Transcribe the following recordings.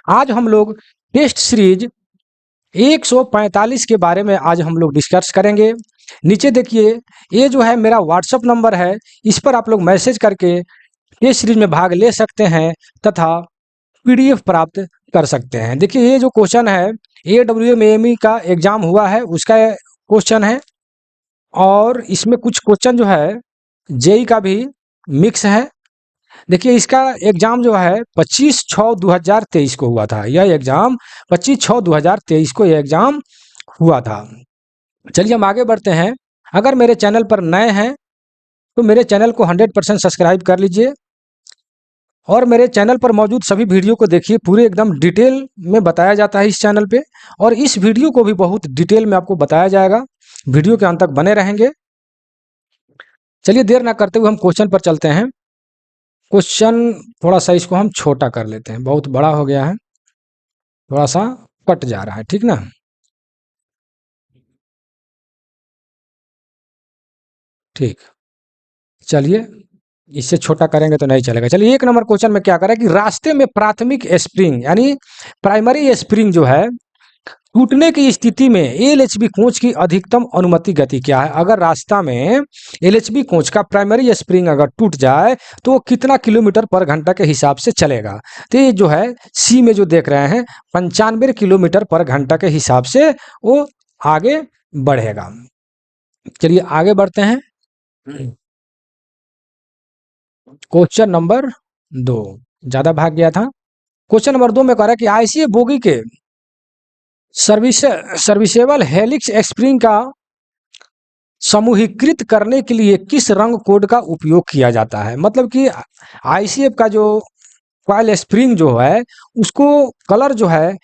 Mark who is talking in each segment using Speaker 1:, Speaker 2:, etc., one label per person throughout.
Speaker 1: आज हम लोग टेस्ट सीरीज 145 के बारे में आज हम लोग डिस्कस करेंगे। नीचे देखिए, ये जो है मेरा व्हाट्सअप नंबर है, इस पर आप लोग मैसेज करके टेस्ट सीरीज में भाग ले सकते हैं तथा पीडीएफ प्राप्त कर सकते हैं। देखिए, ये जो क्वेश्चन है AWME का एग्जाम हुआ है उसका क्वेश्चन है, और इसमें कुछ क्वेश्चन जो है जेई का भी मिक्स है। देखिए, इसका एग्जाम जो है 25/6/2023 को हुआ था। यह एग्जाम 25/6/2023 को यह एग्जाम हुआ था। चलिए हम आगे बढ़ते हैं। अगर मेरे चैनल पर नए हैं तो मेरे चैनल को 100% सब्सक्राइब कर लीजिए, और मेरे चैनल पर मौजूद सभी वीडियो को देखिए। पूरे एकदम डिटेल में बताया जाता है इस चैनल पे, और इस वीडियो को भी बहुत डिटेल में आपको बताया जाएगा। वीडियो के अंत तक बने रहेंगे। चलिए देर ना करते हुए हम क्वेश्चन पर चलते हैं। क्वेश्चन थोड़ा सा इसको हम छोटा कर लेते हैं, बहुत बड़ा हो गया है, थोड़ा सा कट जा रहा है, ठीक ना। ठीक, चलिए इससे छोटा करेंगे तो नहीं चलेगा। चलिए, 1 नंबर क्वेश्चन में क्या करें कि रास्ते में प्राथमिक स्प्रिंग यानी प्राइमरी स्प्रिंग जो है टूटने की स्थिति में एलएचबी कोच की अधिकतम अनुमति गति क्या है। अगर रास्ता में एलएचबी कोच का प्राइमरी स्प्रिंग अगर टूट जाए तो वो कितना किलोमीटर पर घंटा के हिसाब से चलेगा। तो ये जो है सी में जो देख रहे हैं 95 किलोमीटर पर घंटा के हिसाब से वो आगे बढ़ेगा। चलिए आगे बढ़ते हैं। क्वेश्चन नंबर 2, ज्यादा भाग गया था। क्वेश्चन नंबर 2 में कह रहा है कि आईसीए बोगी के सर्विसेबल हेलिक्स स्प्रिंग का समूहीकृत करने के लिए किस रंग कोड का उपयोग किया जाता है। मतलब कि आईसीएफ का जो कॉइल स्प्रिंग जो है उसको कलर जो है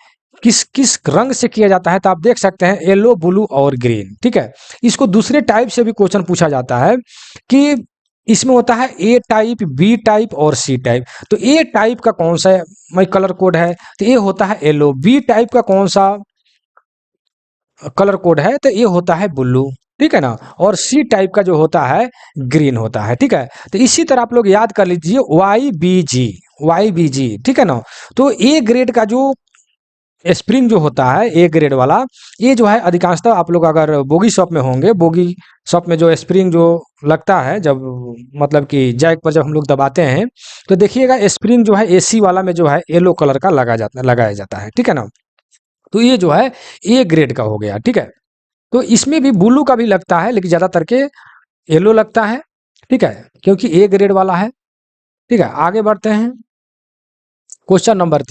Speaker 1: किस किस रंग से किया जाता है। तो आप देख सकते हैं येलो, ब्लू और ग्रीन। ठीक है, इसको दूसरे टाइप से भी क्वेश्चन पूछा जाता है कि इसमें होता है ए टाइप, बी टाइप और सी टाइप। तो ए टाइप का कौन सा कलर कोड है, तो ये होता है येलो। बी टाइप का कौन सा कलर कोड है, तो ये होता है ब्लू। ठीक है ना, और सी टाइप का जो होता है ग्रीन होता है। ठीक है, तो इसी तरह आप लोग याद कर लीजिए YBG। ठीक है ना, तो ए ग्रेड का जो स्प्रिंग जो होता है ए ग्रेड वाला, ये जो है अधिकांशतः आप लोग अगर बोगी शॉप में होंगे, बोगी शॉप में जो स्प्रिंग जो लगता है जब मतलब कि जैक पर जब हम लोग दबाते हैं तो देखिएगा स्प्रिंग जो है एसी वाला में जो है येलो कलर का लगाया जाता है। ठीक है ना, तो ये जो है ए ग्रेड का हो गया। ठीक है, तो इसमें भी ब्लू का भी लगता है लेकिन ज्यादातर के येलो लगता है। ठीक है, क्योंकि ए ग्रेड वाला है। ठीक है, आगे बढ़ते हैं। क्वेश्चन नंबर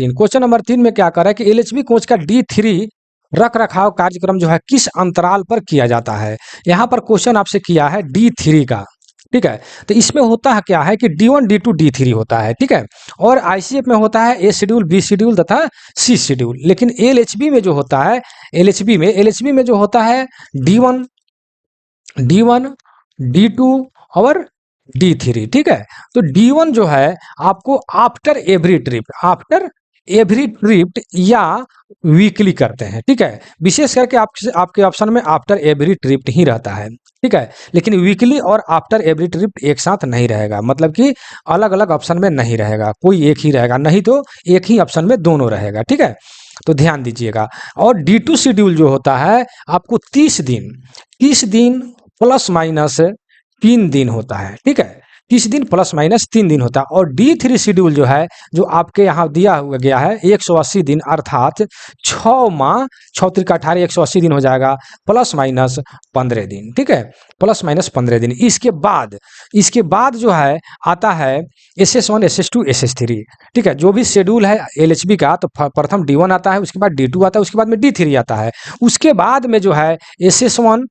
Speaker 1: 3 में क्या कर रहा है कि एलएचबी कोच का D3 रख रखाव कार्यक्रम जो है किस अंतराल पर किया जाता है। यहाँ पर क्वेश्चन आपसे किया है D3 का। ठीक है, तो इसमें होता है क्या है कि D1 D2 D3 होता है। ठीक है, और आईसीएफ में होता है ए शेड्यूल, बी शेड्यूल तथा सी शेड्यूल। लेकिन एलएचबी में जो होता है, एलएचबी में जो होता है D1 D2 और D3। ठीक है, तो D1 जो है आपको आफ्टर एवरी ट्रिप या वीकली करते हैं। ठीक है, विशेष करके आपके ऑप्शन में आफ्टर एवरी ट्रिप ही रहता है। ठीक है, लेकिन वीकली और आफ्टर एवरी ट्रिप एक साथ नहीं रहेगा, मतलब कि अलग अलग ऑप्शन में नहीं रहेगा, कोई एक ही रहेगा, नहीं तो एक ही ऑप्शन में दोनों रहेगा। ठीक है, तो ध्यान दीजिएगा। और D2 शेड्यूल जो होता है आपको 30 दिन प्लस माइनस 3 दिन होता है। ठीक है, 30 दिन प्लस माइनस 3 दिन होता है। और D3 शेड्यूल जो है जो आपके यहाँ दिया हुआ गया है 180 दिन, अर्थात 6 माह, 6 × 3 = 18, 180 दिन हो जाएगा, प्लस माइनस 15 दिन। ठीक है, प्लस माइनस 15 दिन। इसके बाद जो है आता है SS1 SS2 SS3। ठीक है, जो भी शेड्यूल है एलएचबी का, तो प्रथम D1 आता है, उसके बाद D2 आता है, उसके बाद में D3 आता है। उसके बाद में जो है SS1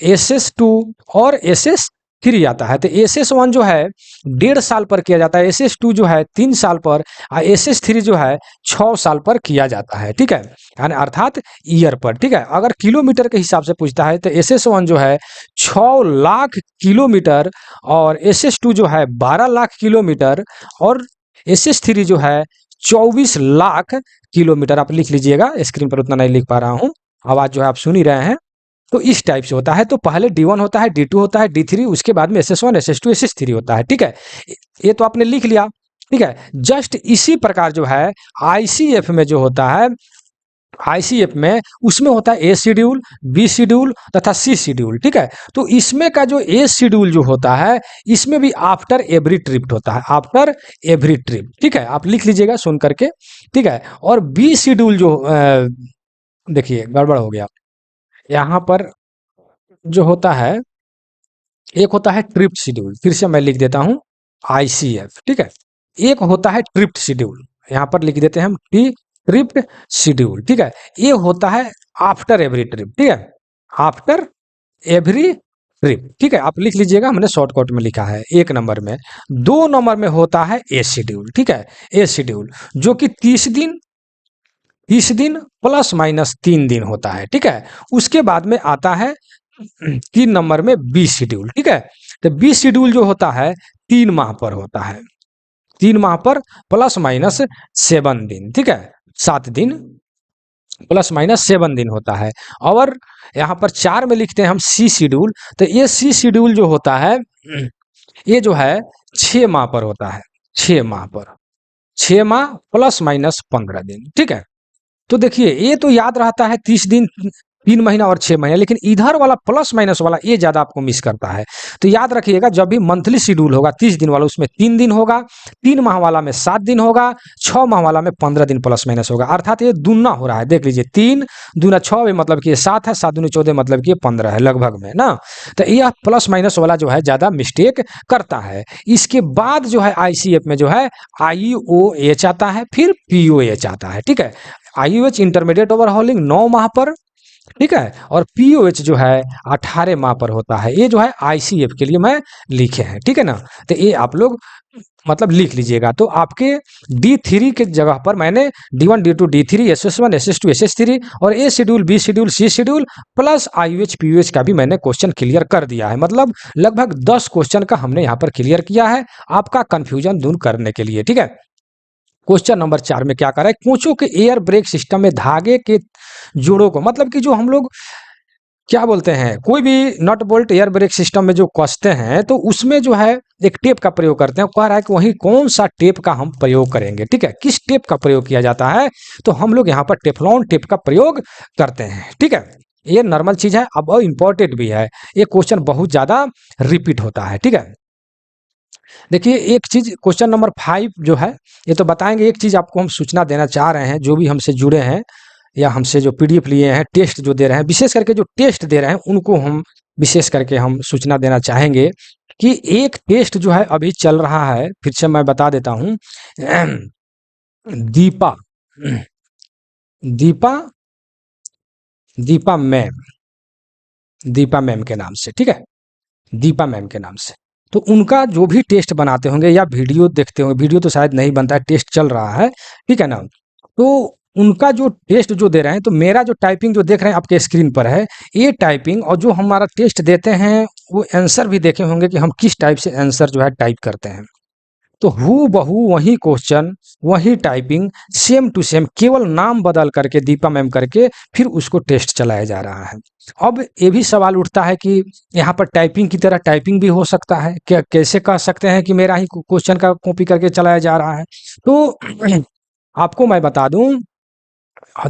Speaker 1: SS2 और SS3 आता है। तो SS1 जो है 1.5 साल पर किया जाता है, SS2 जो है 3 साल पर, और SS3 जो है 6 साल पर किया जाता है। ठीक है, यानी अर्थात ईयर पर। ठीक है, अगर किलोमीटर के हिसाब से पूछता है तो SS1 जो है 6 लाख किलोमीटर, और SS2 जो है 12 लाख किलोमीटर, और SS3 जो है 24 लाख किलोमीटर। आप लिख लीजिएगा, स्क्रीन पर उतना नहीं लिख पा रहा हूँ, आवाज जो है आप सुन ही रहे हैं। तो इस टाइप से होता है। तो पहले D1 होता है, D2 होता है, D3, उसके बाद में SS1 SS2 SS3 होता है। ठीक है, ये तो आपने लिख लिया। ठीक है। जस्ट इसी प्रकार जो है आईसीएफ में जो होता है, आईसीएफ में उसमें होता है ए शेड्यूल, बी शेड्यूल तथा सी शेड्यूल, ठीक है। तो इसमें का जो ए शेड्यूल जो होता है, इसमें भी आफ्टर एवरी ट्रिप होता है, आफ्टर एवरी ट्रिप, ठीक है। आप लिख लीजिएगा सुन करके, ठीक है। और बी शेड्यूल जो देखिए गड़बड़ हो गया यहाँ पर, जो होता है एक होता है ट्रिप शेड्यूल, फिर से मैं लिख देता हूं आईसीएफ, ठीक है। एक होता है ट्रिप शेड्यूल, यहां पर लिख देते हैं हम टी ट्रिप शेड्यूल, ठीक है। ये होता है आफ्टर एवरी ट्रिप, ठीक है, आफ्टर एवरी ट्रिप, ठीक है। आप लिख लीजिएगा, हमने शॉर्टकट में लिखा है। एक नंबर में, 2 नंबर में होता है ए शेड्यूल, ठीक है, ए शेड्यूल जो कि 30 दिन प्लस माइनस 3 दिन होता है, ठीक है। उसके बाद में आता है 3 नंबर में बी शेड्यूल, ठीक है। तो बी शेड्यूल जो होता है 3 माह पर होता है, 3 माह पर प्लस माइनस 7 दिन, ठीक है, 7 दिन प्लस माइनस 7 दिन होता है। और यहाँ पर 4 में लिखते हैं हम सी शेड्यूल, तो ये सी शेड्यूल जो होता है ये जो है 6 माह पर होता है, 6 माह पर, 6 माह प्लस माइनस 15 दिन, ठीक है। तो देखिए ये तो याद रहता है 30 दिन, 3 महीना और 6 महीना, लेकिन इधर वाला प्लस माइनस वाला ये ज्यादा आपको मिस करता है। तो याद रखिएगा, जब भी मंथली शेड्यूल होगा 30 दिन वाला, उसमें 3 दिन होगा, 3 माह वाला में 7 दिन होगा, 6 माह वाला में 15 दिन प्लस माइनस होगा। अर्थात ये दुगना हो रहा है, देख लीजिए 3 दूना 6 मतलब कि ये 7 है, 7 दूनी 14 मतलब कि ये 15 है लगभग में ना। तो यह प्लस माइनस वाला जो है ज्यादा मिस्टेक करता है। इसके बाद जो है आईसीएफ में जो है आईओएच आता है, फिर पीओएच आता है, ठीक है। आईओएच इंटरमीडिएट ओवरहॉलिंग 9 माह पर, ठीक है, और पीओएच जो है 18 माह पर होता है। ये जो है आईसीएफ के लिए मैं लिखे हैं, ठीक है ना। तो ये आप लोग मतलब लिख लीजिएगा। तो आपके D3 के जगह पर मैंने D1 D2 D3 SS1 SS2 SS3 और A schedule, B schedule, C schedule plus IUH PUH का भी मैंने क्वेश्चन क्लियर कर दिया है। मतलब लगभग 10 क्वेश्चन का हमने यहाँ पर क्लियर किया है, आपका कंफ्यूजन दूर करने के लिए, ठीक है। क्वेश्चन नंबर 4 में क्या कर रहा है, कोचों के एयर ब्रेक सिस्टम में धागे के जोड़ों को, मतलब कि जो हम लोग क्या बोलते हैं, कोई भी nut bolt air brake system में जो कसते हैं, तो उसमें जो है एक टेप का प्रयोग करते हैं। कह रहा है कि वही कौन सा टेप का हम प्रयोग करेंगे, ठीक है, किस टेप का प्रयोग किया जाता है। तो हम लोग यहाँ पर टेफ्लॉन टेप का प्रयोग करते हैं, ठीक है। ये नॉर्मल चीज है, अब इंपॉर्टेंट भी है। ये क्वेश्चन बहुत ज्यादा रिपीट होता है, ठीक है। देखिए एक चीज क्वेश्चन नंबर 5 जो है, ये तो बताएंगे। एक चीज आपको हम सूचना देना चाह रहे हैं, जो भी हमसे जुड़े हैं या हमसे जो पीडीएफ लिए हैं, टेस्ट जो दे रहे हैं, विशेष करके जो टेस्ट दे रहे हैं उनको हम विशेष करके हम सूचना देना चाहेंगे कि एक टेस्ट जो है अभी चल रहा है, फिर से मैं बता देता हूँ। दीपा दीपा दीपा मैम, दीपा मैम के नाम से, ठीक है, दीपा मैम के नाम से। तो उनका जो भी टेस्ट बनाते होंगे या वीडियो देखते होंगे, वीडियो तो शायद नहीं बनता है, टेस्ट चल रहा है, ठीक है ना। तो उनका जो टेस्ट जो दे रहे हैं, तो मेरा जो टाइपिंग जो देख रहे हैं आपके स्क्रीन पर है, ये टाइपिंग और जो हमारा टेस्ट देते हैं वो आंसर भी देखे होंगे कि हम किस टाइप से आंसर जो है टाइप करते हैं। तो हू बहू वही क्वेश्चन, वही टाइपिंग, सेम टू सेम, केवल नाम बदल करके दीपा मैम करके फिर उसको टेस्ट चलाया जा रहा है। अब ये भी सवाल उठता है कि यहाँ पर टाइपिंग की तरह टाइपिंग भी हो सकता है क्या, कैसे कह सकते हैं कि मेरा ही क्वेश्चन का कॉपी करके चलाया जा रहा है। तो आपको मैं बता दूं,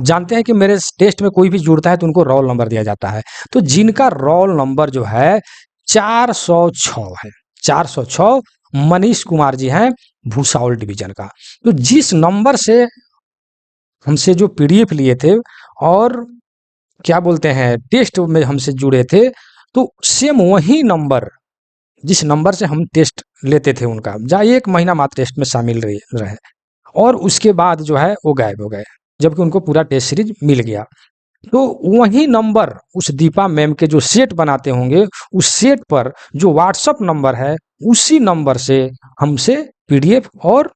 Speaker 1: जानते हैं कि मेरे टेस्ट में कोई भी जुड़ता है तो उनको रोल नंबर दिया जाता है। तो जिनका रोल नंबर जो है 406 है, 406 मनीष कुमार जी हैं, भूसावल डिवीजन का। तो जिस नंबर से हमसे जो पीडीएफ लिए थे और क्या बोलते हैं टेस्ट में हमसे जुड़े थे, तो सेम वही नंबर, जिस नंबर से हम टेस्ट लेते थे उनका, जहाँ 1 महीना मात्र टेस्ट में शामिल रहे और उसके बाद जो है वो गायब हो गए, जबकि उनको पूरा टेस्ट सीरीज मिल गया। तो वही नंबर उस दीपा मैम के जो सेट बनाते होंगे, उस सेट पर जो व्हाट्सअप नंबर है, उसी नंबर से हमसे पीडीएफ और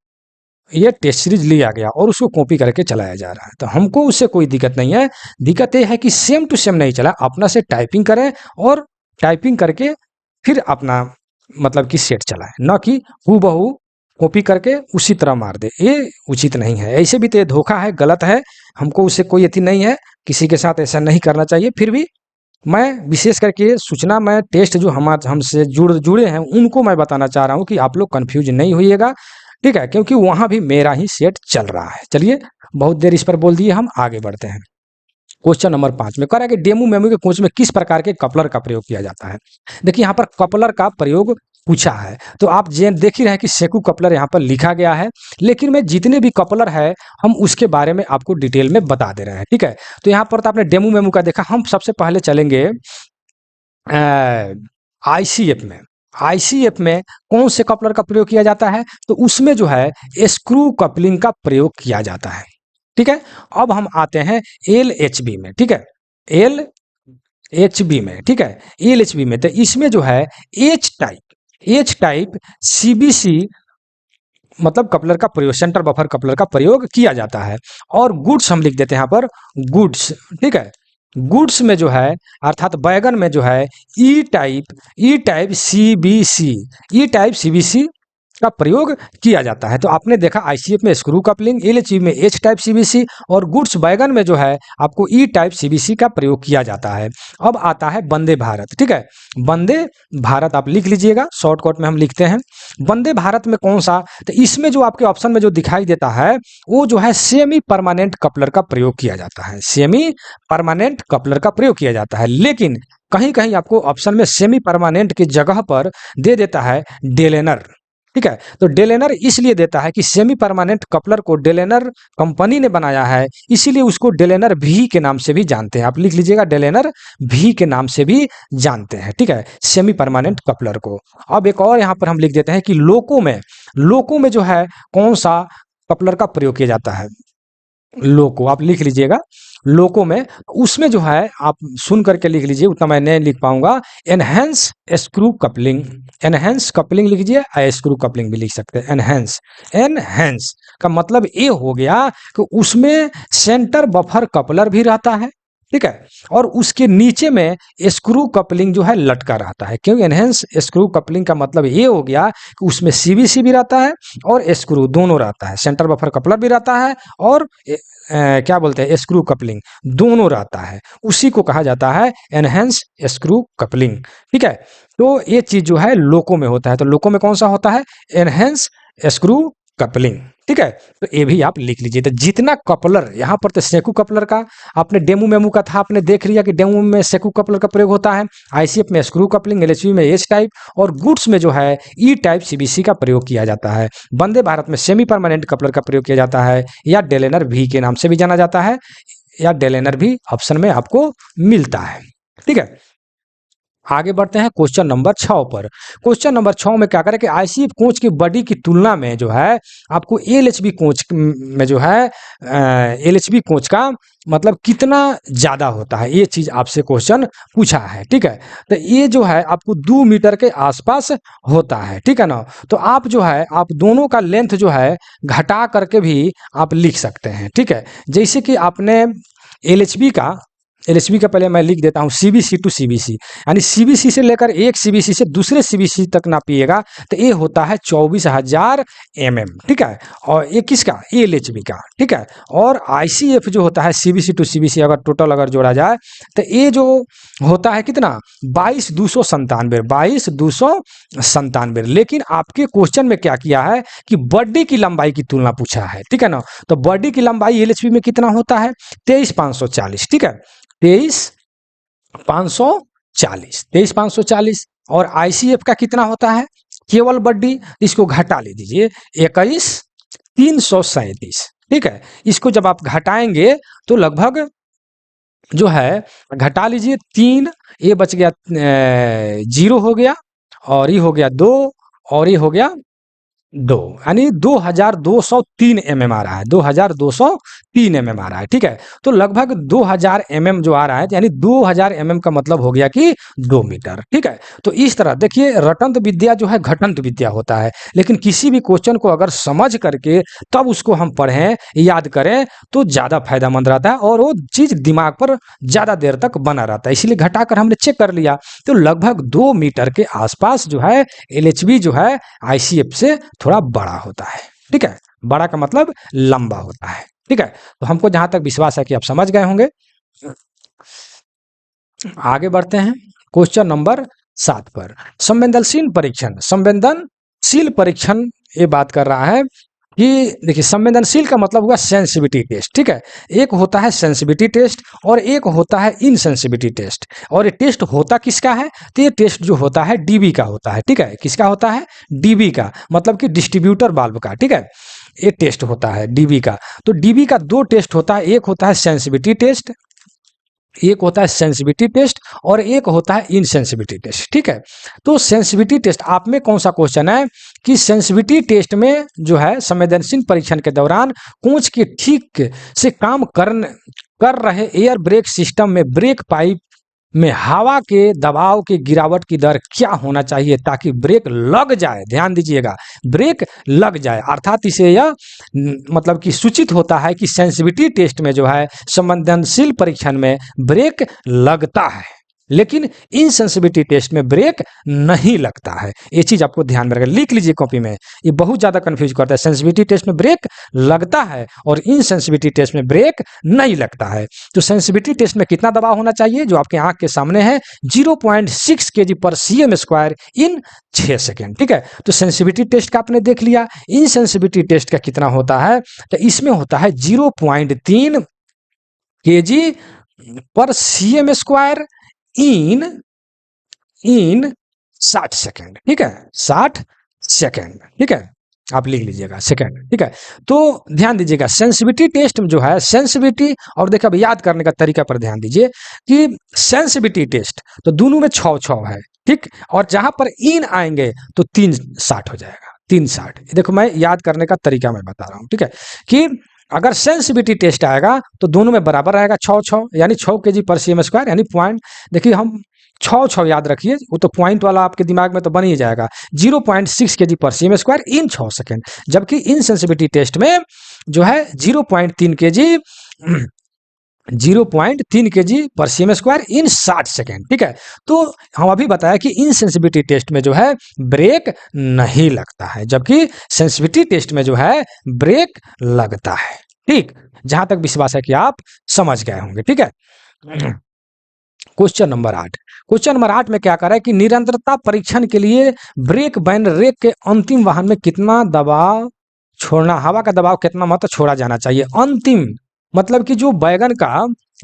Speaker 1: ये टेस्ट सीरीज लिया गया और उसको कॉपी करके चलाया जा रहा है। तो हमको उससे कोई दिक्कत नहीं है। दिक्कत ये है कि सेम टू सेम नहीं चला, अपना से टाइपिंग करें और टाइपिंग करके फिर अपना मतलब कि सेट चलाएं, ना कि हूबहू कॉपी करके उसी तरह मार दे। ये उचित नहीं है, ऐसे भी तो ये धोखा है, गलत है। हमको उससे कोई यति नहीं है, किसी के साथ ऐसा नहीं करना चाहिए। फिर भी मैं विशेष करके सूचना, मैं टेस्ट जो हमसे जुड़े हैं उनको मैं बताना चाह रहा हूँ कि आप लोग कंफ्यूज नहीं होइएगा। ठीक है, क्योंकि वहां भी मेरा ही सेट चल रहा है। चलिए, बहुत देर इस पर बोल दिए, हम आगे बढ़ते हैं। क्वेश्चन नंबर 5 में कह रहा है कि डेमो मेमो के कोच में किस प्रकार के कपलर का प्रयोग किया जाता है। देखिए यहाँ पर कपलर का प्रयोग पूछा है, तो आप देख ही रहे हैं कि सेकू कपलर यहाँ पर लिखा गया है, लेकिन मैं जितने भी कपलर है हम उसके बारे में आपको डिटेल में बता दे रहे हैं। ठीक है, तो यहाँ पर तो आपने डेमो मेमो का देखा, हम सबसे पहले चलेंगे आईसीएफ में। आईसीएफ में कौन से कपलर का प्रयोग किया जाता है, तो उसमें जो है स्क्रू कपलिंग का प्रयोग किया जाता है। ठीक है, अब हम आते हैं एलएचबी में। ठीक है, एल एच बी में, ठीक है, एल एच बी में, तो इसमें जो है एच टाइप सीबीसी मतलब कपलर का प्रयोग, सेंटर बफर कपलर का प्रयोग किया जाता है। और गुड्स हम लिख देते हैं यहाँ पर गुड्स। ठीक है, गुड्स में जो है अर्थात बैगन में जो है ई टाइप सीबीसी, ई टाइप सीबीसी का प्रयोग किया जाता है। तो आपने देखा आईसीएफ में स्क्रू कपलिंग, एलएचबी में एच टाइप सीबीसी, और गुड्स बैगन में जो है आपको ई टाइप सीबीसी का प्रयोग किया जाता है। अब आता है वंदे भारत। ठीक है, वंदे भारत आप लिख लीजिएगा, शॉर्टकट में हम लिखते हैं वंदे भारत में कौन सा, तो इसमें जो आपके ऑप्शन में जो दिखाई देता है वो जो है सेमी परमानेंट कपलर का प्रयोग किया जाता है। सेमी परमानेंट कपलर का प्रयोग किया जाता है, लेकिन कहीं कहीं आपको ऑप्शन में सेमी परमानेंट की जगह पर दे देता है डेलेनर। ठीक है, तो डेलेनर इसलिए देता है कि सेमी परमानेंट कपलर को डेलेनर कंपनी ने बनाया है, इसीलिए उसको डेलेनर भी के नाम से भी जानते हैं। आप लिख लीजिएगा, डेलेनर भी के नाम से भी जानते हैं। ठीक है, सेमी परमानेंट कपलर को। अब एक और यहाँ पर हम लिख देते हैं कि लोको में जो है कौन सा कपलर का प्रयोग किया जाता है। लोको आप लिख लीजिएगा, लोको में उसमें जो है आप सुन करके लिख लीजिए, उतना मैं नहीं लिख पाऊंगा। Enhance screw coupling, enhance coupling लिख लीजिए, स्क्रू कपलिंग भी लिख सकते हैं। एनहेंस, एनहेंस का मतलब ये हो गया कि उसमें सेंटर बफर कपलर भी रहता है। ठीक है, और उसके नीचे में स्क्रू कपलिंग जो है लटका रहता है। क्यों एनहेंस स्क्रू कपलिंग का मतलब ये हो गया कि उसमें सीबीसी भी रहता है और स्क्रू दोनों रहता है, सेंटर बफर कपलर भी रहता है और क्या बोलते हैं स्क्रू कपलिंग दोनों रहता है, उसी को कहा जाता है एनहेंस स्क्रू कपलिंग। ठीक है, तो ये चीज जो है लोको में होता है, तो लोको में कौन सा होता है, एनहेंस स्क्रू कपलिंग। ठीक है, तो ये भी आप लिख लीजिए। तो जितना कपलर यहाँ पर, तो सेकू कपलर का आपने डेमो मेमो का था, आपने देख लिया कि डेमो में सेकू कपलर का प्रयोग होता है, आईसीएफ में स्क्रू कपलिंग, एलएचबी में एच टाइप, और गुड्स में जो है ई टाइप सीबीसी का प्रयोग किया जाता है। वंदे भारत में सेमी परमानेंट कपलर का प्रयोग किया जाता है, या डेलेनर भी के नाम से भी जाना जाता है, या डेलेनर भी ऑप्शन में आपको मिलता है। ठीक है, आगे बढ़ते हैं क्वेश्चन नंबर 6 पर। क्वेश्चन नंबर 6 में क्या करें कि आईसीएफ कोच की बॉडी की तुलना में जो है आपको एलएचबी कोच में जो है एलएचबी कोच का मतलब कितना ज्यादा होता है, ये चीज आपसे क्वेश्चन पूछा है। ठीक है, तो ये जो है आपको 2 मीटर के आसपास होता है। ठीक है ना, तो आप जो है आप दोनों का लेंथ जो है घटा करके भी आप लिख सकते हैं। ठीक है, जैसे कि आपने एलएचबी का, एलएचबी का पहले मैं लिख देता हूँ सीबीसी टू सीबीसी, यानी सीबीसी से लेकर एक सीबीसी से दूसरे सीबीसी तक नापिएगा तो ये होता है 24,000 mm। ठीक है, और ये किसका, एलएचबी का। ठीक है, और आईसीएफ जो होता है सीबीसी टू सीबीसी अगर टोटल अगर जोड़ा जाए तो ये जो होता है कितना, 22,297, 22,297। लेकिन आपके क्वेश्चन में क्या किया है कि बॉडी की लंबाई की तुलना पूछा है। ठीक है ना, तो बॉडी की लंबाई एलएचबी में कितना होता है, 23,540। ठीक है, 23,540, 23,540, और आईसीएफ का कितना होता है केवल बॉडी, इसको घटा ले दीजिए, 21,337। ठीक है, इसको जब आप घटाएंगे तो लगभग जो है घटा लीजिए 3, ये बच गया 0 हो गया, और ये हो गया 2, और ये हो गया 2, यानी 2203 mm आ रहा है, 2203 mm आ रहा है। ठीक है, तो लगभग 2000 mm जो आ रहा है, यानी 2000 mm का मतलब हो गया कि 2 मीटर। ठीक है, तो इस तरह देखिए रटंत विद्या जो है घटंत विद्या होता है, लेकिन किसी भी क्वेश्चन को अगर समझ करके तब उसको हम पढ़ें, याद करें तो ज्यादा फायदेमंद रहता है और वो चीज दिमाग पर ज्यादा देर तक बना रहता है। इसलिए घटाकर हमने चेक कर लिया, तो लगभग 2 मीटर के आसपास जो है एलएचबी जो है आईसीएफ से थोड़ा बड़ा होता है। ठीक है, बड़ा का मतलब लंबा होता है। ठीक है, तो हमको जहां तक विश्वास है कि आप समझ गए होंगे। आगे बढ़ते हैं क्वेश्चन नंबर 7 पर। संवेदनशील परीक्षण, संवेदनशील परीक्षण ये बात कर रहा है कि देखिए संवेदनशील का मतलब हुआ सेंसिटिविटी टेस्ट, ठीक है। एक होता है सेंसिटिविटी टेस्ट और एक होता है इनसेंसिटिविटी टेस्ट। और ये टेस्ट होता किसका है? तो ये टेस्ट जो होता है डीबी का होता है, ठीक है। किसका होता है? डीबी का, मतलब कि डिस्ट्रीब्यूटर वाल्व का, ठीक है। ये टेस्ट होता है डीबी का। तो डीबी का दो टेस्ट होता है, एक होता है सेंसिटिविटी टेस्ट, एक होता है सेंसिटिविटी टेस्ट और एक होता है इनसेंसिटिविटी टेस्ट, ठीक है। तो सेंसिटिविटी टेस्ट आप में कौन सा क्वेश्चन है कि सेंसिटिविटी टेस्ट में जो है संवेदनशील परीक्षण के दौरान कोच के ठीक से काम कर रहे एयर ब्रेक सिस्टम में ब्रेक पाइप में हवा के दबाव की गिरावट की दर क्या होना चाहिए ताकि ब्रेक लग जाए। ध्यान दीजिएगा, ब्रेक लग जाए, अर्थात इसे यह मतलब कि सूचित होता है कि सेंसिटिविटी टेस्ट में जो है संवेदनशील परीक्षण में ब्रेक लगता है, लेकिन इनसेंसिटिविटी टेस्ट में ब्रेक नहीं लगता है। ये चीज आपको ध्यान में रखना, लिख लीजिए कॉपी में, ये बहुत ज्यादा कंफ्यूज करता है। सेंसिटिविटी टेस्ट में ब्रेक लगता है और इनसेंसिटिविटी टेस्ट में ब्रेक नहीं लगता है। तो सेंसिटिविटी टेस्ट में कितना दबाव होना चाहिए जो आपके आंख के सामने है? 0.6 kg पर cm स्क्वायर इन 6 सेकेंड, ठीक है। तो सेंसिटिविटी टेस्ट का आपने देख लिया। इनसेंसिटिविटी टेस्ट का कितना होता है? तो इसमें होता है 0.3 kg पर cm स्क्वायर इन 60 सेकेंड, ठीक है। 60 सेकेंड, ठीक है। आप लिख लीजिएगा सेकेंड, ठीक है। तो ध्यान दीजिएगा सेंसिटिविटी टेस्ट जो है, सेंसिटिविटी और देखिए अब याद करने का तरीका पर ध्यान दीजिए कि सेंसिटिविटी टेस्ट तो दोनों में 6 है, ठीक। और जहां पर इन आएंगे तो 360 हो जाएगा, 360। देखो मैं याद करने का तरीका मैं बता रहा हूं, ठीक है, कि अगर सेंसिटिविटी टेस्ट आएगा तो दोनों में बराबर रहेगा 6 यानी 6 kg पर cm स्क्वायर यानी पॉइंट, देखिए हम 6 याद रखिए, वो तो पॉइंट वाला आपके दिमाग में तो बन ही जाएगा। 0.6 kg पर cm स्क्वायर इन 6 सेकेंड। जबकि इनसेंसिटिविटी टेस्ट में जो है 0.3 kg 0.3 kg पर cm स्क्वायर इन 60 सेकेंड, ठीक है। तो हम अभी बताया कि इनसेंसिटिविटी टेस्ट में जो है ब्रेक नहीं लगता है, जबकि सेंसिटिविटी टेस्ट में जो है ब्रेक लगता है, ठीक। जहां तक विश्वास है कि आप समझ गए होंगे, ठीक है। क्वेश्चन नंबर 8, क्वेश्चन नंबर 8 में क्या कर रहा है कि निरंतरता परीक्षण के लिए ब्रेक बैंड रेक के अंतिम वाहन में कितना दबाव छोड़ना, हवा का दबाव कितना मतलब छोड़ा जाना चाहिए। अंतिम मतलब कि जो बैगन का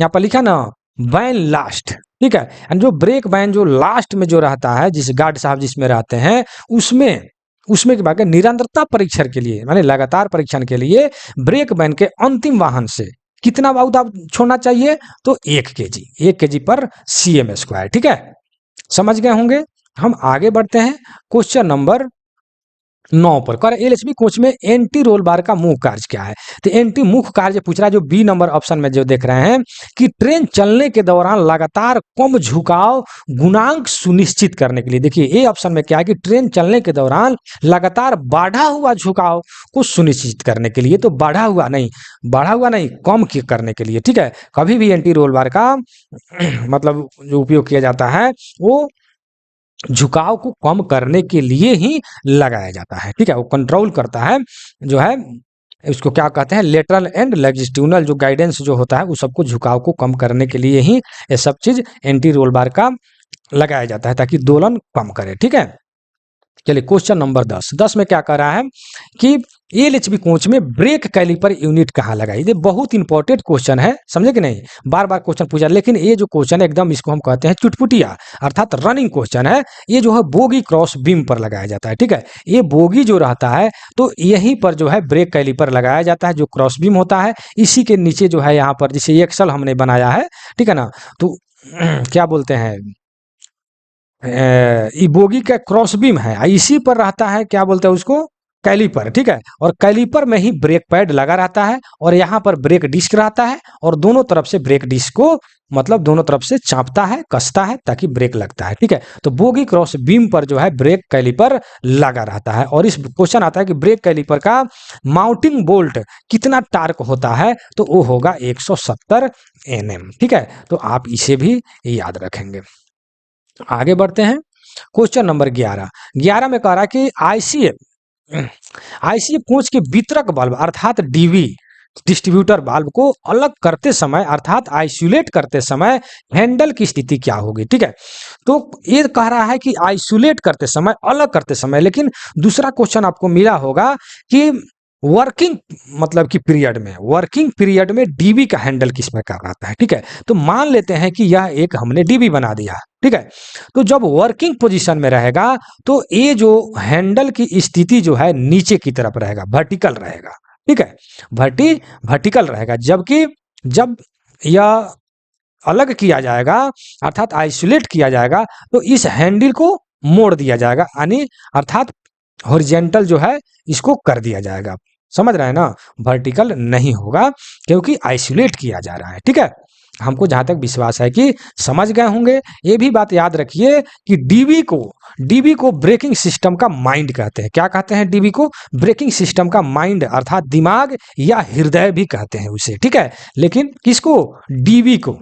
Speaker 1: यहाँ पर लिखा ना बैन लास्ट, ठीक है। एंड जो ब्रेक बैन जो लास्ट में जो रहता है, जिस गार्ड साहब जिसमें रहते हैं, उसमें के बाद निरंतरता परीक्षण के लिए माने लगातार परीक्षण के लिए ब्रेक बैन के अंतिम वाहन से कितना दाब छोड़ना चाहिए? तो 1 kg पर cm स्क्वायर, ठीक है। समझ गए होंगे। हम आगे बढ़ते हैं क्वेश्चन नंबर 9 पर। कर एलएचबी कोच में एंटी रोल बार का मुख्य कार्य क्या है? तो एंटी मुख्य कार्य पूछ रहा है जो बी नंबर ऑप्शन में जो देख रहे हैं कि ट्रेन चलने के दौरान लगातार कम झुकाव गुणांक सुनिश्चित करने के लिए। देखिए ए ऑप्शन में क्या है कि ट्रेन चलने के दौरान लगातार बढ़ा हुआ झुकाव को सुनिश्चित करने के लिए, तो बढ़ा हुआ नहीं कम करने के लिए, ठीक है। कभी भी एंटी रोल बार का मतलब जो उपयोग किया जाता है वो झुकाव को कम करने के लिए ही लगाया जाता है, ठीक है। वो कंट्रोल करता है जो है, उसको क्या कहते हैं, लेटरल एंड लॉन्जिट्यूडिनल जो गाइडेंस जो होता है वो सबको झुकाव को कम करने के लिए ही ये सब चीज एंटी रोल बार का लगाया जाता है ताकि दोलन कम करे, ठीक है। चलिए क्वेश्चन नंबर 10 में क्या कर रहा है कि एलएचबी कोच में ब्रेक कैलिपर यूनिट कहाँ लगाई। ये बहुत इंपॉर्टेंट क्वेश्चन है, समझे कि नहीं, बार बार क्वेश्चन पूछा, लेकिन ये जो क्वेश्चन है एकदम इसको हम कहते हैं चुटपुटिया अर्थात रनिंग क्वेश्चन है। ये जो है बोगी क्रॉस बीम पर लगाया जाता है, ठीक है। ये बोगी जो रहता है तो यहीं पर जो है ब्रेक कैलिपर लगाया जाता है जो क्रॉस बीम होता है। इसी के नीचे जो है यहाँ पर जैसे एक्सल हमने बनाया है, ठीक है ना, तो क्या बोलते हैं बोगी का क्रॉस बीम है, इसी पर रहता है क्या बोलते हैं उसको, कैलिपर, ठीक है। और कैलिपर में ही ब्रेक पैड लगा रहता है और यहाँ पर ब्रेक डिस्क रहता है और दोनों तरफ से ब्रेक डिस्क को मतलब दोनों तरफ से चापता है, कसता है ताकि ब्रेक लगता है, ठीक है। तो बोगी क्रॉस बीम पर जो है ब्रेक कैलिपर लगा रहता है। और इस क्वेश्चन आता है कि ब्रेक कैलिपर का माउंटिंग बोल्ट कितना टार्क होता है, तो वो होगा 170 Nm, ठीक है। तो आप इसे भी याद रखेंगे। आगे बढ़ते हैं क्वेश्चन नंबर 11 में कह रहा है कि आईसीएफ कोच के वितरक बल्ब अर्थात डीवी डिस्ट्रीब्यूटर वाल्व को अलग करते समय अर्थात आइसोलेट करते समय हैंडल की स्थिति क्या होगी, ठीक है। तो ये कह रहा है कि आइसोलेट करते समय, अलग करते समय, लेकिन दूसरा क्वेश्चन आपको मिला होगा कि वर्किंग मतलब कि वर्किंग पीरियड में डीबी का हैंडल किसमें कर रहता है, ठीक है। तो मान लेते हैं कि यह एक हमने डीबी बना दिया, ठीक है। तो जब वर्किंग पोजीशन में रहेगा तो ये जो हैंडल की स्थिति जो है नीचे की तरफ रहेगा, वर्टिकल रहेगा, ठीक है। वर्टिकल रहेगा, जबकि जब यह अलग किया जाएगा अर्थात आइसोलेट किया जाएगा तो इस हैंडल को मोड़ दिया जाएगा, यानी अर्थात हॉरिजेंटल जो है इसको कर दिया जाएगा। समझ रहे हैं ना, वर्टिकल नहीं होगा क्योंकि आइसोलेट किया जा रहा है, ठीक है। हमको जहां तक विश्वास है कि समझ गए होंगे। ये भी बात याद रखिए कि डीबी को ब्रेकिंग सिस्टम का माइंड कहते हैं। क्या कहते हैं डीबी को? ब्रेकिंग सिस्टम का माइंड अर्थात दिमाग या हृदय भी कहते हैं उसे, ठीक है। लेकिन किसको? डीबी को।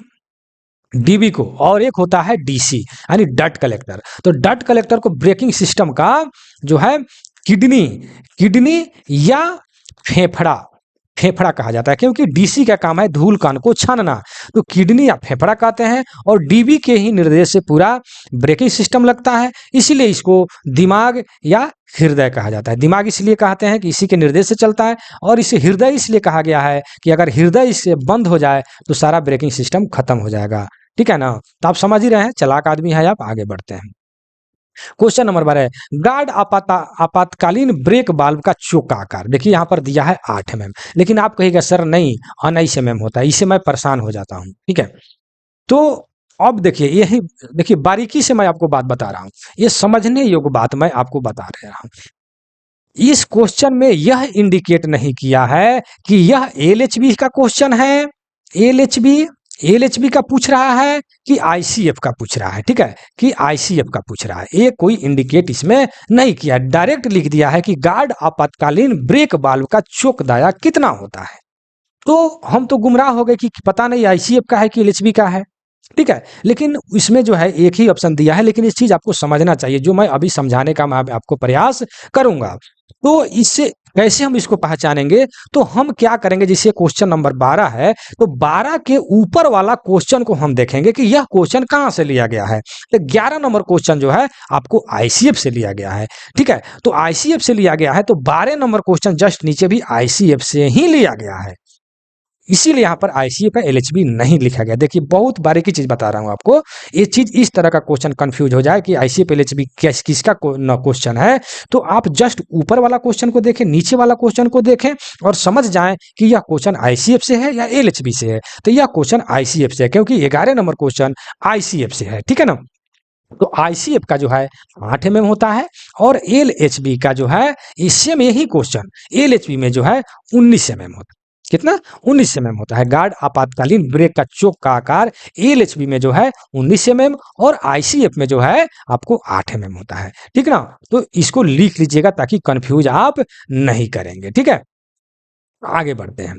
Speaker 1: और एक होता है डीसी यानी डट कलेक्टर। तो डट कलेक्टर को ब्रेकिंग सिस्टम का जो है किडनी या फेफड़ा फेफड़ा कहा जाता है, क्योंकि डीसी का काम है धूल कण को छानना, तो किडनी या फेफड़ा कहते हैं। और डीबी के ही निर्देश से पूरा ब्रेकिंग सिस्टम लगता है, इसीलिए इसको दिमाग या हृदय कहा जाता है। दिमाग इसलिए कहते हैं कि इसी के निर्देश से चलता है, और इसे हृदय इसलिए कहा गया है कि अगर हृदय इससे बंद हो जाए तो सारा ब्रेकिंग सिस्टम खत्म हो जाएगा, ठीक है ना। तो आप समझ ही रहे हैं, चालाक आदमी है आप। आगे बढ़ते हैं। क्वेश्चन नंबर 12 गार्ड आपातकालीन ब्रेक वाल्व का चोक का आकार। देखिए यहाँ पर दिया है 8 mm, लेकिन आप कहिएगा सर नहीं 19 mm होता है, इससे मैं परेशान हो जाता हूँ, ठीक है। तो अब देखिए, यही देखिए बारीकी से मैं आपको बात बता रहा हूँ, ये समझने योग्य बात मैं आपको बता रहा हूँ। इस क्वेश्चन में यह इंडिकेट नहीं किया है कि यह एलएचबी का क्वेश्चन है, एलएचबी का पूछ रहा है कि आईसीएफ का पूछ रहा है, ठीक है, कि आईसीएफ का पूछ रहा है। ये कोई इंडिकेट इसमें नहीं किया, डायरेक्ट लिख दिया है कि गार्ड आपातकालीन ब्रेक वाल्व का चोक दाया कितना होता है। तो हम तो गुमराह हो गए कि पता नहीं आईसीएफ का है कि एलएचबी का है, ठीक है। लेकिन इसमें जो है एक ही ऑप्शन दिया है, लेकिन इस चीज आपको समझना चाहिए, जो मैं अभी समझाने का मैं आपको प्रयास करूंगा। तो इससे कैसे हम इसको पहचानेंगे? तो हम क्या करेंगे, जैसे क्वेश्चन नंबर 12 है, तो 12 के ऊपर वाला क्वेश्चन को हम देखेंगे कि यह क्वेश्चन कहां से लिया गया है। तो 11 नंबर क्वेश्चन जो है आपको आईसीएफ से लिया गया है, ठीक है। तो आईसीएफ से लिया गया है, तो 12 नंबर क्वेश्चन जस्ट नीचे भी आईसीएफ से ही लिया गया है, इसीलिए यहाँ पर आईसीएफ का एलएचबी नहीं लिखा गया। देखिए बहुत बारीकी चीज बता रहा हूँ आपको, ये चीज इस तरह का क्वेश्चन कंफ्यूज हो जाए कि आईसीएफ एलएचबी किसका क्वेश्चन है, तो आप जस्ट ऊपर वाला क्वेश्चन को देखें, नीचे वाला क्वेश्चन को देखें और समझ जाएं कि यह क्वेश्चन आईसीएफ से है या एलएचबी से है। तो यह क्वेश्चन आईसीएफ से है, क्योंकि 11 नंबर क्वेश्चन आईसीएफ से है, ठीक है ना। तो आईसीएफ का जो है 8 mm होता है, और एलएचबी का जो है इससे में यही क्वेश्चन एलएचबी में जो है 19 mm होता है। कितना? 19 mm होता है। गार्ड आपातकालीन ब्रेक का चोक का आकार एलएचबी में जो है 19 mm और आईसीएफ में जो है आपको 8 mm होता है, ठीक ना। तो इसको लिख लीजिएगा ताकि कंफ्यूज आप नहीं करेंगे, ठीक है। आगे बढ़ते हैं।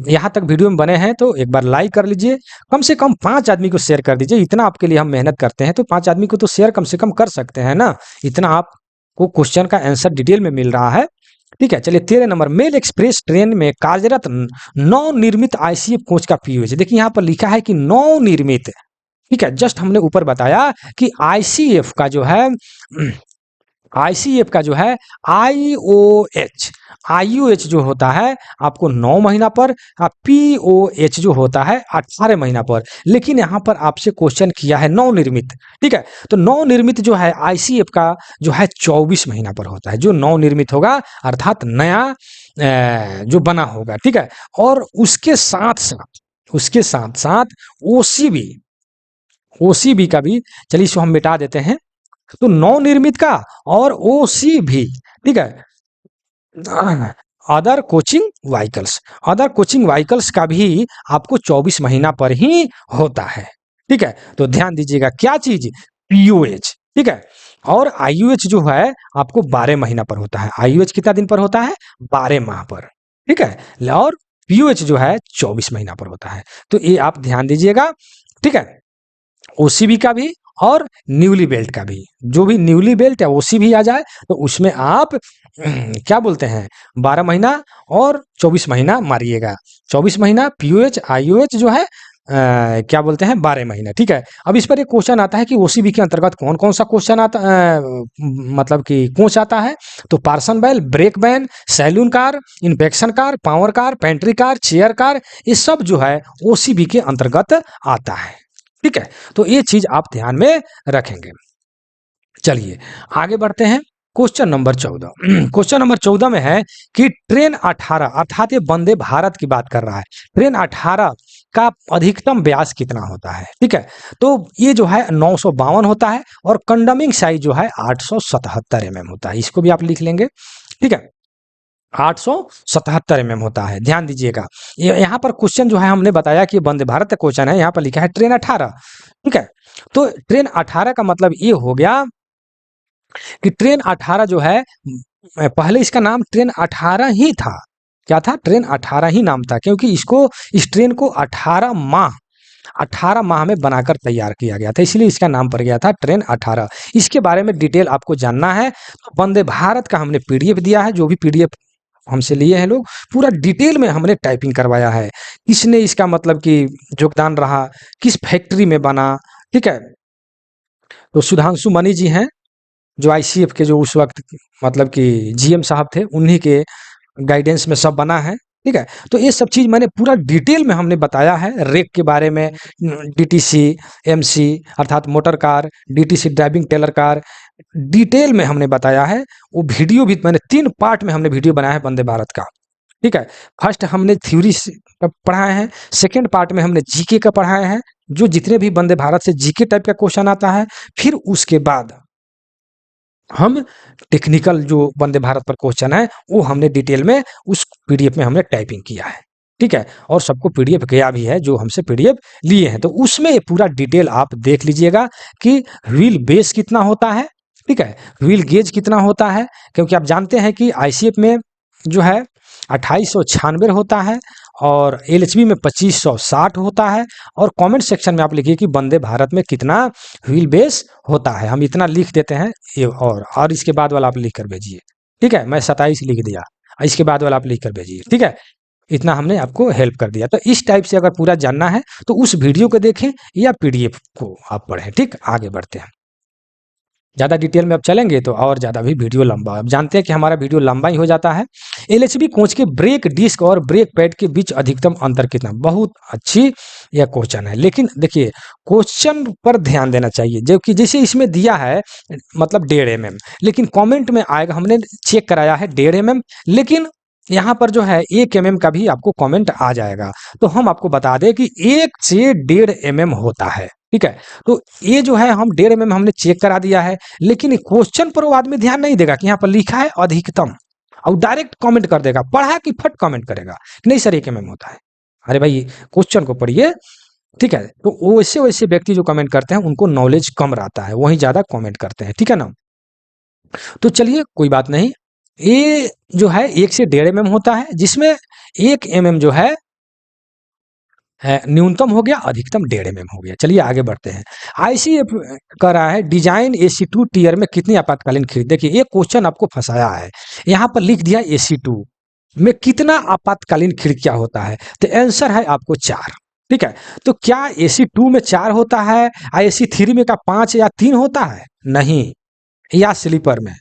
Speaker 1: यहाँ तक वीडियो में बने हैं तो एक बार लाइक कर लीजिए, कम से कम 5 आदमी को शेयर कर दीजिए। इतना आपके लिए हम मेहनत करते हैं, तो 5 आदमी को तो शेयर कम से कम कर सकते हैं ना। इतना आपको क्वेश्चन का आंसर डिटेल में मिल रहा है, ठीक है। चलिए 13 नंबर, मेल एक्सप्रेस ट्रेन में कार्यरत नवनिर्मित आईसीएफ कोच का पीयूएच। देखिए यहाँ पर लिखा है कि नवनिर्मित, ठीक है। जस्ट हमने ऊपर बताया कि आईसीएफ का जो है आईओएच जो होता है आपको 9 महीना पर, पीओएच जो होता है 18 महीना पर। लेकिन यहाँ पर आपसे क्वेश्चन किया है नवनिर्मित, ठीक है। तो नवनिर्मित जो है आईसीएफ का जो है 24 महीना पर होता है, जो नवनिर्मित होगा अर्थात नया जो बना होगा, ठीक है। और उसके साथ साथ ओसीबी का भी, चलिए इसको हम मिटा देते हैं। तो नवनिर्मित का और ओसी भी, ठीक है, अदर कोचिंग व्हीकल्स का भी आपको 24 महीना पर ही होता है, ठीक है। तो ध्यान दीजिएगा क्या चीज, पीओएच, ठीक है। और आईयूएच जो है आपको 12 महीना पर होता है। आईयूएच कितना दिन पर होता है? 12 माह पर, ठीक है। और पीओएच जो है 24 महीना पर होता है। तो ये आप ध्यान दीजिएगा, ठीक है। ओसीबी का भी और न्यूली बेल्ट का भी, जो भी न्यूली बेल्ट या ओसी भी आ जाए तो उसमें आप क्या बोलते हैं 12 महीना और 24 महीना मारिएगा। 24 महीना पीओएच आईओएच जो है क्या बोलते हैं 12 महीना, ठीक है। अब इस पर एक क्वेश्चन आता है कि ओसीबी के अंतर्गत कौन कौन सा क्वेश्चन आता मतलब कि कोच आता है, तो पार्सन बैल, brake van, saloon car, inspection car, power car, pantry car, chair car, ये सब जो है ओसीबी के अंतर्गत आता है, ठीक है। तो ये चीज आप ध्यान में रखेंगे। चलिए आगे बढ़ते हैं। क्वेश्चन नंबर 14 क्वेश्चन नंबर 14 में है कि ट्रेन 18 अर्थात ये वंदे भारत की बात कर रहा है, ट्रेन 18 का अधिकतम व्यास कितना होता है, ठीक है। तो ये जो है 952 होता है और कंडमिंग साइज जो है 877 होता है, इसको भी आप लिख लेंगे, ठीक है। 877 होता है, ध्यान दीजिएगा। यहाँ पर क्वेश्चन जो है हमने बताया कि वंदे भारत का क्वेश्चन है, यहाँ पर लिखा है ट्रेन 18, ठीक है। तो ट्रेन 18 का मतलब ये हो गया कि ट्रेन 18 जो है पहले इसका नाम ट्रेन 18 ही था। क्या था? ट्रेन 18 ही नाम था, क्योंकि इसको इस ट्रेन को 18 माह में बनाकर तैयार किया गया था, इसलिए इसका नाम पड़ गया था ट्रेन 18। इसके बारे में डिटेल आपको जानना है तो वंदे भारत का हमने पीडीएफ दिया है, जो भी पीडीएफ हमसे लिए हैं लोग, पूरा डिटेल में हमने टाइपिंग करवाया है, किसने इसका मतलब कि योगदान रहा, किस फैक्ट्री में बना, ठीक है। तो सुधांशु मणि जी हैं जो आईसीएफ के जो उस वक्त मतलब कि जीएम साहब थे, उन्हीं के गाइडेंस में सब बना है, ठीक है। तो ये सब चीज मैंने पूरा डिटेल में हमने बताया है, रेक के बारे में, डीटीसी, एमसी अर्थात motor car, DTC driving trailer car, detail में हमने बताया है। वो वीडियो भी मैंने 3 पार्ट में हमने वीडियो बनाया है वंदे भारत का, ठीक है। फर्स्ट हमने थ्योरी पढ़ाए हैं, सेकेंड पार्ट में हमने जीके का पढ़ाए हैं, जो जितने भी वंदे भारत से जीके टाइप का क्वेश्चन आता है, फिर उसके बाद हम टेक्निकल जो वंदे भारत पर क्वेश्चन है वो हमने डिटेल में उस पीडीएफ में हमने टाइपिंग किया है, ठीक है। और सबको पीडीएफ गया भी है जो हमसे पीडीएफ लिए हैं, तो उसमें ये पूरा डिटेल आप देख लीजिएगा कि व्हील बेस कितना होता है, ठीक है, व्हील गेज कितना होता है, क्योंकि आप जानते हैं कि आईसीएफ में जो है 2896 होता है और एलएचबी में 2560 होता है। और कमेंट सेक्शन में आप लिखिए कि वंदे भारत में कितना व्हील बेस होता है, हम इतना लिख देते हैं ये, और इसके बाद वाला आप लिख कर भेजिए, ठीक है। मैं 27 लिख दिया, इसके बाद वाला आप लिख कर भेजिए, ठीक है। इतना हमने आपको हेल्प कर दिया। तो इस टाइप से अगर पूरा जानना है तो उस वीडियो को देखें या पीडीएफ को आप पढ़ें, ठीक। आगे बढ़ते हैं, ज़्यादा डिटेल में अब चलेंगे तो और ज़्यादा भी वीडियो लंबा, अब जानते हैं कि हमारा वीडियो लंबा ही हो जाता है। एलएचबी कोच के ब्रेक डिस्क और ब्रेक पैड के बीच अधिकतम अंतर कितना, बहुत अच्छी यह क्वेश्चन है। लेकिन देखिए क्वेश्चन पर ध्यान देना चाहिए, जो कि जैसे इसमें दिया है मतलब 1.5 mm, लेकिन कमेंट में आएगा, हमने चेक कराया है 1.5 mm, लेकिन यहाँ पर जो है 1 mm का भी आपको कमेंट आ जाएगा। तो हम आपको बता दें कि 1 से 1.5 mm होता है, ठीक है। तो ये जो है हम 1.5 mm हमने चेक करा दिया है, लेकिन क्वेश्चन पर वो आदमी ध्यान नहीं देगा कि यहाँ पर लिखा है अधिकतम, और डायरेक्ट कमेंट कर देगा, पढ़ा कि फट कमेंट करेगा नहीं सर 1 mm होता है। अरे भाई क्वेश्चन को पढ़िए, ठीक है। तो वैसे वैसे व्यक्ति जो कमेंट करते हैं उनको नॉलेज कम रहता है, वही ज्यादा कमेंट करते हैं, ठीक है ना। तो चलिए कोई बात नहीं, ये जो है 1 से 1.5 mm होता है, जिसमें 1 mm जो है न्यूनतम हो गया, अधिकतम 1.5 mm हो गया। चलिए आगे बढ़ते हैं। आईसीएफ कह रहा है डिजाइन एसी 2 टीयर में कितनी आपातकालीन खिड़की, देखिए ये क्वेश्चन आपको फंसाया है, यहाँ पर लिख दिया एसी 2 में कितना आपातकालीन खिड़कियां होता है, तो आंसर है आपको 4, ठीक है। तो क्या एसी 2 में 4 होता है और एसी 3 में का 5 या 3 होता है, नहीं, या स्लीपर में,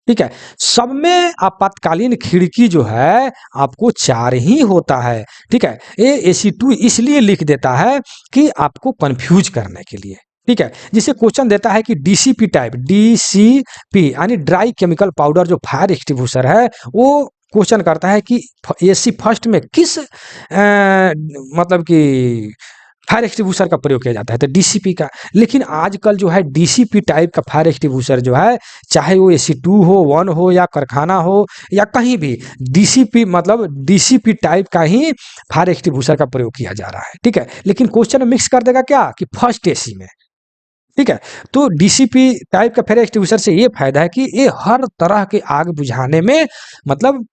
Speaker 1: ठीक है। सब में आपातकालीन खिड़की जो है आपको 4 ही होता है, ठीक है। ये एसी 2 इसलिए लिख देता है कि आपको कंफ्यूज करने के लिए, ठीक है। जिसे क्वेश्चन देता है कि डीसीपी टाइप, डीसीपी यानी ड्राई केमिकल पाउडर जो फायर एक्सटिंग्विशर है, वो क्वेश्चन करता है कि एसी फर्स्ट में किस मतलब कि फायर एक्सटिंग्विशर का प्रयोग किया जाता है, तो डीसीपी का। लेकिन आजकल जो है डीसीपी टाइप का फायर एक्सटिंग्विशर जो है, चाहे वो एसी 2 हो, 1 हो या कारखाना हो या कहीं भी, डीसीपी मतलब डीसीपी टाइप का ही फायर एक्सटिंग्विशर का प्रयोग किया जा रहा है, ठीक है। लेकिन क्वेश्चन में मिक्स कर देगा क्या कि फर्स्ट एसी में, ठीक है। तो डीसीपी टाइप का फायर एक्सटिंग्विशर से ये फायदा है कि ये हर तरह के आग बुझाने में मतलब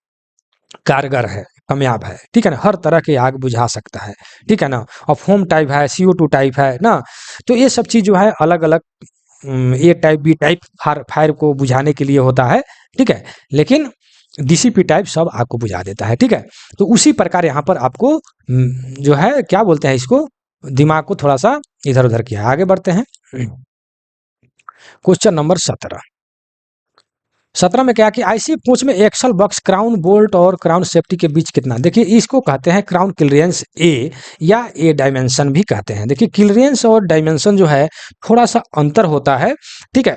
Speaker 1: कारगर है, कामयाब है, ठीक है ना, हर तरह की आग बुझा सकता है, ठीक है ना। और फोम टाइप है, CO2 टाइप है ना, तो ये सब चीज जो है अलग अलग ए टाइप बी टाइप फायर को बुझाने के लिए होता है, ठीक है, लेकिन डीसीपी टाइप सब आपको बुझा देता है, ठीक है। तो उसी प्रकार यहाँ पर आपको जो है क्या बोलते हैं इसको, दिमाग को थोड़ा सा इधर उधर किया। आगे बढ़ते हैं। क्वेश्चन नंबर 17 में क्या कि आईसी कोच में एक्सल बॉक्स क्राउन बोल्ट और क्राउन सेफ्टी के बीच कितना, देखिए इसको कहते हैं क्राउन क्लियरेंस ए या ए डायमेंशन भी कहते हैं। देखिए क्लियरेंस और डायमेंशन जो है थोड़ा सा अंतर होता है, ठीक है।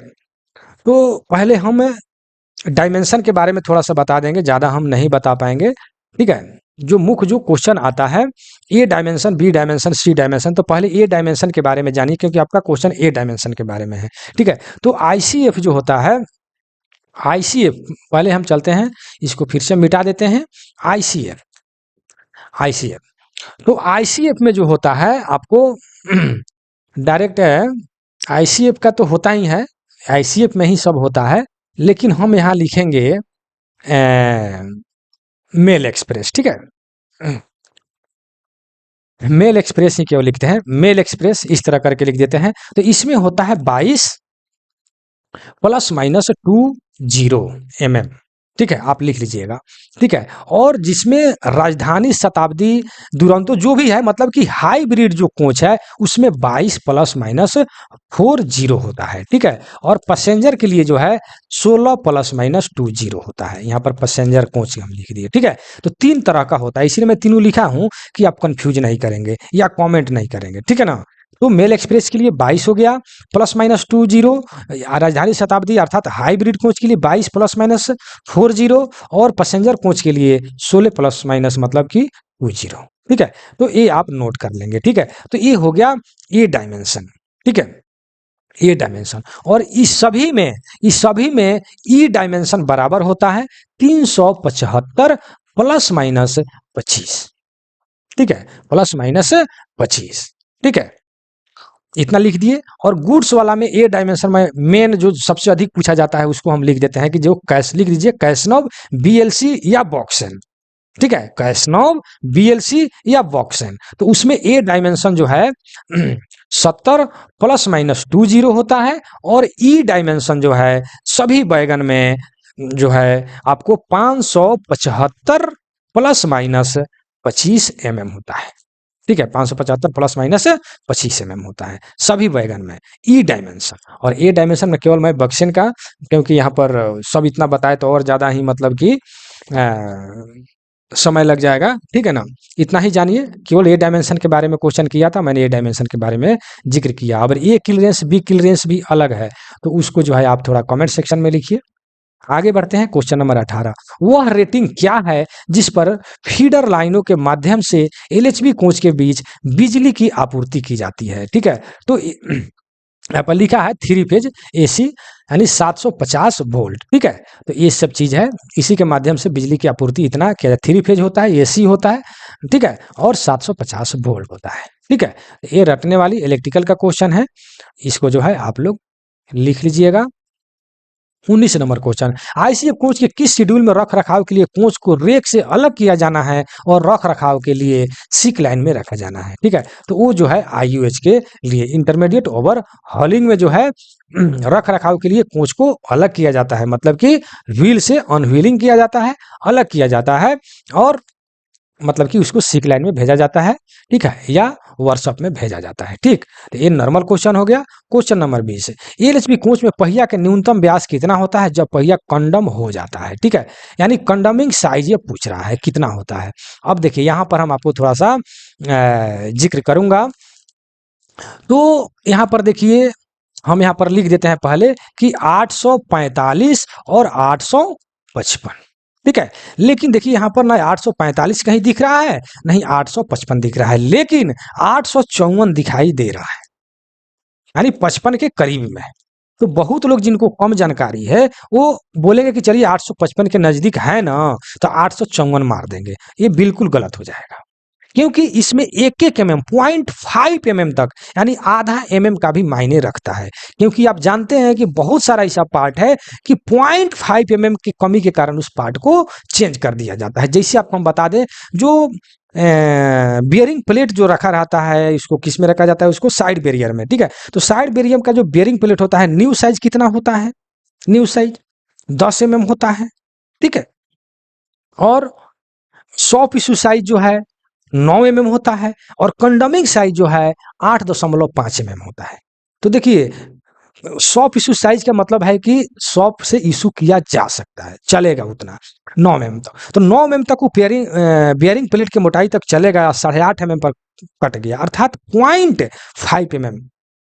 Speaker 1: तो पहले हम डायमेंशन के बारे में थोड़ा सा बता देंगे, ज़्यादा हम नहीं बता पाएंगे, ठीक है। जो मुख्य जो क्वेश्चन आता है ए डायमेंशन, बी डायमेंशन, सी डायमेंशन, तो पहले ए डायमेंशन के बारे में जानिए क्योंकि आपका क्वेश्चन ए डायमेंशन के बारे में है, ठीक है। तो आईसीएफ जो होता है, आईसीएफ पहले हम चलते हैं, इसको फिर से मिटा देते हैं। आईसीएफ, आईसीएफ, तो आईसीएफ में जो होता है आपको डायरेक्ट आईसीएफ का तो होता ही है, आईसीएफ में ही सब होता है, लेकिन हम यहाँ लिखेंगे मेल एक्सप्रेस, ठीक है। मेल एक्सप्रेस ही केवल लिखते हैं, मेल एक्सप्रेस इस तरह करके लिख देते हैं। तो इसमें होता है 22 ± 20 mm, ठीक है, आप लिख लीजिएगा, ठीक है। और जिसमें राजधानी शताब्दी दुरंतो जो भी है, मतलब कि हाइब्रिड जो कोच है उसमें 22 ± 40 होता है, ठीक है। और पैसेंजर के लिए जो है 16 ± 20 होता है। यहाँ पर पैसेंजर कोच हम लिख दिए, ठीक है। तो 3 तरह का होता है, इसलिए मैं तीनों लिखा हूं कि आप कंफ्यूज नहीं करेंगे या कमेंट नहीं करेंगे, ठीक है ना। तो मेल एक्सप्रेस के लिए 22 हो गया ± 20, राजधानी शताब्दी अर्थात हाइब्रिड कोच के लिए 22 ± 40, और पैसेंजर कोच के लिए 16 ± मतलब कि 20, ठीक है। तो ये आप नोट कर लेंगे, ठीक है। तो ये हो गया ए डायमेंशन, ठीक है, ए डायमेंशन। और इस सभी में ई डायमेंशन बराबर होता है 375 ± 25, ठीक है, ±25, ठीक है, इतना लिख दिए। और गुड्स वाला में ए डायमेंशन में मेन जो सबसे अधिक पूछा जाता है उसको हम लिख देते हैं कि जो कैश, लिख दीजिए कैसनव, बीएलसी या बॉक्सन, ठीक है, कैसनव, बीएलसी या बॉक्सन। तो उसमें ए डायमेंशन जो है 70 ± 20 होता है, और ई डायमेंशन जो है सभी बैगन में जो है आपको 575 ± 25 mm होता है, ठीक है, 575 ± 25 mm होता है सभी बैगन में, ई डायमेंशन। और ए डायमेंशन में केवल मैं बक्सन का, क्योंकि यहाँ पर सब इतना बताए तो और ज़्यादा ही मतलब कि समय लग जाएगा, ठीक है ना। इतना ही जानिए, केवल ए डायमेंशन के बारे में क्वेश्चन किया था मैंने, ए डायमेंशन के बारे में जिक्र किया। अब ए क्लियरेंस, बी क्लियरेंस भी अलग है, तो उसको जो है आप थोड़ा कमेंट सेक्शन में लिखिए। आगे बढ़ते हैं, क्वेश्चन नंबर 18, वह रेटिंग क्या है जिस पर फीडर लाइनों के माध्यम से एलएचबी कोच के बीच बिजली की आपूर्ति की जाती है, ठीक है। तो यहाँ पर लिखा है 3 फेज एसी यानी 750 वोल्ट, ठीक है। तो ये सब चीज है, इसी के माध्यम से बिजली की आपूर्ति इतना क्या, 3 फेज होता है, एसी होता है, ठीक है, और 750 वोल्ट होता है, ठीक है। ये रटने वाली इलेक्ट्रिकल का क्वेश्चन है, इसको जो है आप लोग लिख लीजिएगा। 19 नंबर क्वेश्चन, आईसीएफ कोच के किस शेड्यूल में रख रखाव के लिए कोच को रेक से अलग किया जाना है और रख रखाव के लिए सिक लाइन में रखा जाना है, ठीक है। तो वो जो है आईयूएच के लिए इंटरमीडिएट ओवर हॉलिंग में जो है रख रखाव के लिए कोच को अलग किया जाता है, मतलब कि व्हील से अनव्हीलिंग किया जाता है, अलग किया जाता है, और मतलब कि उसको सिक लाइन में भेजा जाता है, ठीक है, या वर्कशॉप में भेजा जाता है, ठीक। तो ये नॉर्मल क्वेश्चन हो गया। क्वेश्चन नंबर 20, एलएचबी कोच में पहिया के न्यूनतम व्यास कितना होता है जब पहिया कंडम हो जाता है, ठीक है, यानी कंडमिंग साइज ये पूछ रहा है कितना होता है। अब देखिए यहाँ पर हम आपको थोड़ा सा जिक्र करूंगा। तो यहाँ पर देखिए हम यहाँ पर लिख देते हैं पहले कि 845 और 855, ठीक है। लेकिन देखिए यहाँ पर ना 845 कहीं दिख रहा है, नहीं 855 दिख रहा है, लेकिन 854 दिखाई दे रहा है, यानी 55 के करीब में। तो बहुत लोग जिनको कम जानकारी है वो बोलेंगे कि चलिए 855 के नजदीक है ना, तो 854 मार देंगे, ये बिल्कुल गलत हो जाएगा, क्योंकि इसमें 1 mm 0.5 mm तक यानी आधा mm का भी मायने रखता है, क्योंकि आप जानते हैं कि बहुत सारा ऐसा पार्ट है कि 0.5 mm की कमी के कारण उस पार्ट को चेंज कर दिया जाता है। जैसे आपको हम बता दें, जो बियरिंग प्लेट जो रखा रहता है, इसको किस में रखा जाता है, उसको साइड बैरियर में, ठीक है। तो साइड बैरियर का जो बियरिंग प्लेट होता है, न्यू साइज कितना होता है, न्यू साइज 10 mm होता है, ठीक है। और सॉफ्ट टिश्यू साइज जो है 9 mm होता है, और कंडमिंग साइज जो है 8.5 mm होता है। तो देखिए, सॉफ्ट टिश्यू साइज का मतलब है कि सॉफ्ट से इशू किया जा सकता है, चलेगा उतना 9 mm तक। तो 9 mm तक वो बियरिंग प्लेट की मोटाई तक चलेगा, 8.5 mm पर कट गया, अर्थात 0.5 mm,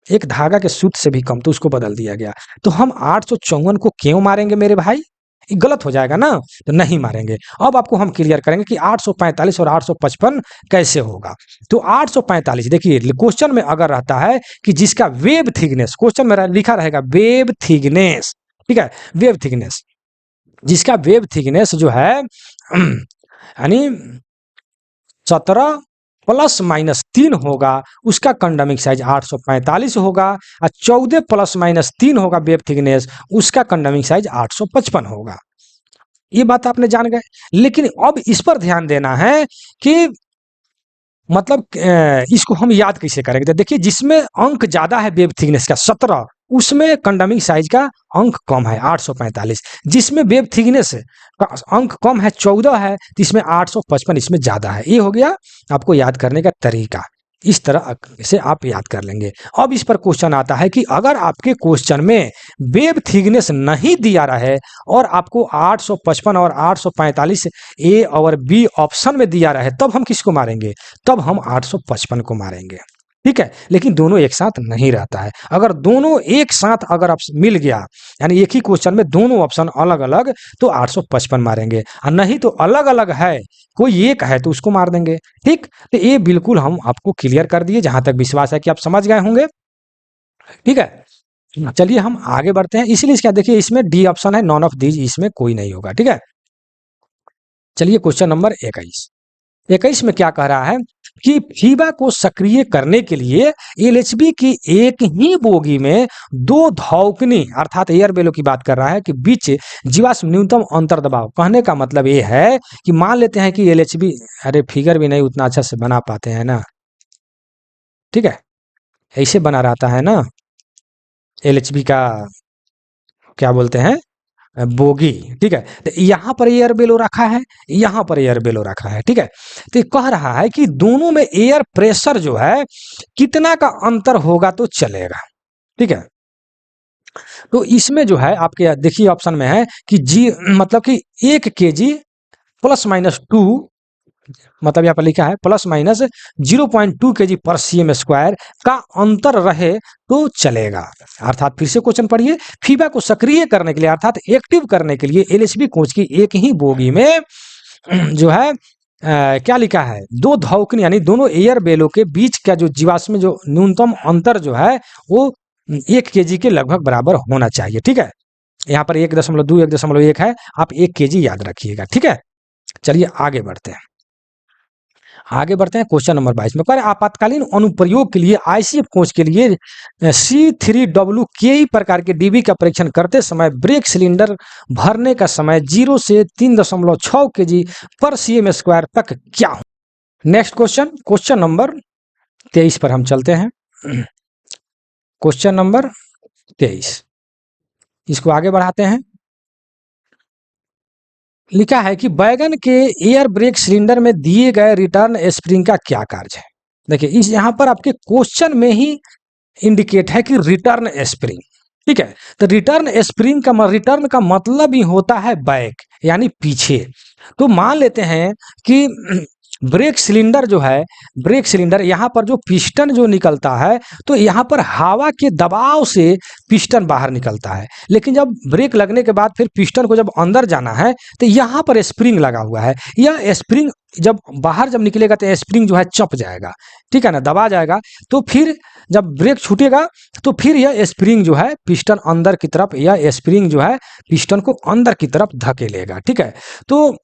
Speaker 1: एक धागा के सूत्र से भी कम, तो उसको बदल दिया गया। तो हम 854 को क्यों मारेंगे मेरे भाई, ये गलत हो जाएगा ना, तो नहीं मारेंगे। अब आपको हम क्लियर करेंगे कि 845 और 855 कैसे होगा। तो 845, देखिए क्वेश्चन में अगर रहता है कि जिसका वेव थिकनेस, क्वेश्चन में लिखा रहेगा वेव थिकनेस, ठीक है, वेव थिकनेस, जिसका वेव थिकनेस जो है यानी 17 ± 3 होगा, उसका कंडमिंग साइज 845 होगा, और 14 ± 3 होगा वेव थिकनेस, उसका कंडमिंग साइज 855 होगा। ये बात आपने जान गए। लेकिन अब इस पर ध्यान देना है कि मतलब इसको हम याद कैसे करेंगे। तो देखिए, जिसमें अंक ज्यादा है वेव थिकनेस का 17, उसमें कंडमिंग साइज का अंक कम है 845। जिसमें वेव थिकनेस का अंक कम है 14 है, तो इसमें 855 इसमें ज्यादा है। ये हो गया आपको याद करने का तरीका, इस तरह से आप याद कर लेंगे। अब इस पर क्वेश्चन आता है कि अगर आपके क्वेश्चन में वेव थिकनेस नहीं दिया रहे और आपको 855 और 845 ए और बी ऑप्शन में दिया रहे, तब हम किसको मारेंगे, तब हम 855 को मारेंगे, ठीक है। लेकिन दोनों एक साथ नहीं रहता है। अगर दोनों एक साथ अगर आप मिल गया, यानी एक ही क्वेश्चन में दोनों ऑप्शन अलग अलग, तो 855 मारेंगे, और नहीं तो अलग अलग है, कोई एक है तो उसको मार देंगे, ठीक। तो ये बिल्कुल हम आपको क्लियर कर दिए, जहां तक विश्वास है कि आप समझ गए होंगे, ठीक है। चलिए हम आगे बढ़ते हैं। इसलिए क्या देखिए, इसमें डी ऑप्शन है, नॉन ऑफ दीज, इसमें कोई नहीं होगा, ठीक है। चलिए क्वेश्चन नंबर 21 में क्या कह रहा है कि फीबा को सक्रिय करने के लिए एलएचबी की एक ही बोगी में 2 धौकनी, अर्थात एयर बेलो की बात कर रहा है, कि बीच जीवाश्म न्यूनतम अंतर दबाव। कहने का मतलब ये है कि मान लेते हैं कि एलएचबी, अरे फिगर भी नहीं उतना अच्छा से बना पाते हैं ना, ठीक है, ऐसे बना रहता है ना एलएचबी का, क्या बोलते हैं, बोगी, ठीक है। तो यहाँ पर एयर बेलो रखा है, यहाँ पर एयर बेलो रखा है, ठीक है। तो कह रहा है कि दोनों में एयर प्रेशर जो है कितना का अंतर होगा तो चलेगा, ठीक है। तो इसमें जो है आपके देखिए ऑप्शन में है कि जी, मतलब कि 1 kg ±2, मतलब यहाँ पर लिखा है ±0.2 kg पर cm² का अंतर रहे तो चलेगा। अर्थात फिर से क्वेश्चन पढ़िए, फीबा को सक्रिय करने के लिए, अर्थात एक्टिव करने के लिए एलएचबी कोच की एक ही बोगी में जो है क्या लिखा है, 2 धौकनी, यानी दोनों एयर बेलो के बीच का जो जीवाश्म जो न्यूनतम अंतर जो है वो 1 kg के लगभग बराबर होना चाहिए, ठीक है। यहाँ पर 1.2 1.1 है, आप 1 kg याद रखिएगा, ठीक है। चलिए आगे बढ़ते हैं, क्वेश्चन नंबर 22 में कह रहे आपातकालीन अनुप्रयोग के लिए आईसीएफ कोच के लिए C3WKE प्रकार के डीबी का परीक्षण करते समय ब्रेक सिलेंडर भरने का समय 0 से 3.6 kg पर cm² तक क्या हो। नेक्स्ट क्वेश्चन नंबर 23 पर हम चलते हैं। क्वेश्चन नंबर 23, इसको आगे बढ़ाते हैं। लिखा है कि बैगन के एयर ब्रेक सिलेंडर में दिए गए रिटर्न स्प्रिंग का क्या कार्य है। देखिए, इस यहाँ पर आपके क्वेश्चन में ही इंडिकेट है कि रिटर्न स्प्रिंग, ठीक है। तो रिटर्न का मतलब ही होता है बैक, यानी पीछे। तो मान लेते हैं कि ब्रेक सिलेंडर जो है, ब्रेक सिलेंडर यहाँ पर जो पिस्टन जो निकलता है, तो यहाँ पर हवा के दबाव से पिस्टन बाहर निकलता है। लेकिन जब ब्रेक लगने के बाद फिर पिस्टन को जब अंदर जाना है, तो यहाँ पर स्प्रिंग लगा हुआ है। यह स्प्रिंग जब बाहर जब निकलेगा तो स्प्रिंग जो है चप जाएगा, ठीक है ना, दबा जाएगा। तो फिर जब ब्रेक छूटेगा तो फिर यह स्प्रिंग जो है पिस्टन अंदर की तरफ, यह स्प्रिंग जो है पिस्टन को अंदर की तरफ धकेलेगा, ठीक है। तो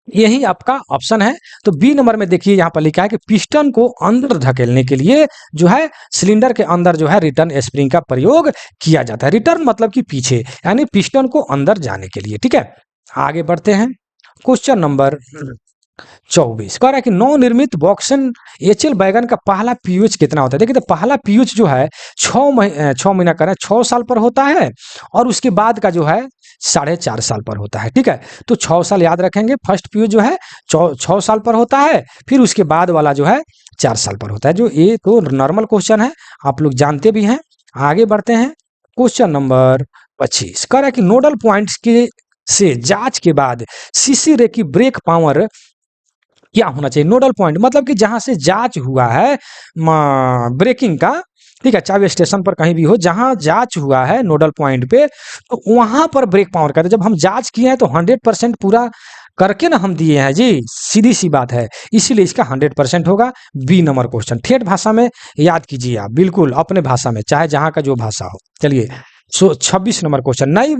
Speaker 1: यही आपका ऑप्शन है। तो बी नंबर में देखिए यहाँ पर लिखा है कि पिस्टन को अंदर धकेलने के लिए जो है सिलेंडर के अंदर जो है रिटर्न स्प्रिंग का प्रयोग किया जाता है। रिटर्न मतलब कि पीछे, यानी पिस्टन को अंदर जाने के लिए, ठीक है। आगे बढ़ते हैं, क्वेश्चन नंबर 24 कह रहा है कि नवनिर्मित बॉक्सन एचएल बैगन का पहला पीएच कितना होता है। देखिए, तो पहला पीएच जो है 6 महीना कह रहे हैं 6 साल पर होता है, और उसके बाद का जो है 4.5 साल पर होता है। ठीक है, तो 6 साल याद रखेंगे। फर्स्ट पीएच जो है 6 साल पर होता है, फिर उसके बाद वाला जो है 4 साल पर होता है। जो ये तो नॉर्मल क्वेश्चन है, आप लोग जानते भी हैं। आगे बढ़ते हैं। क्वेश्चन नंबर 25 कह रहा है कि नोडल पॉइंट्स के से जांच के बाद सीसी रे की ब्रेक पावर क्या होना चाहिए। नोडल पॉइंट मतलब कि जहां से जांच हुआ है ब्रेकिंग का, ठीक है, चाहे वो स्टेशन पर कहीं भी हो, जहां जांच हुआ है नोडल पॉइंट पे, तो वहां पर ब्रेक पावर कहते हैं। जब हम जांच किए हैं तो 100% पूरा करके ना हम दिए हैं जी, सीधी सी बात है, इसीलिए इसका 100% होगा। बी नंबर क्वेश्चन ठेठ भाषा में याद कीजिए आप, बिल्कुल अपने भाषा में, चाहे जहां का जो भाषा हो। चलिए, 26 नंबर क्वेश्चन, नई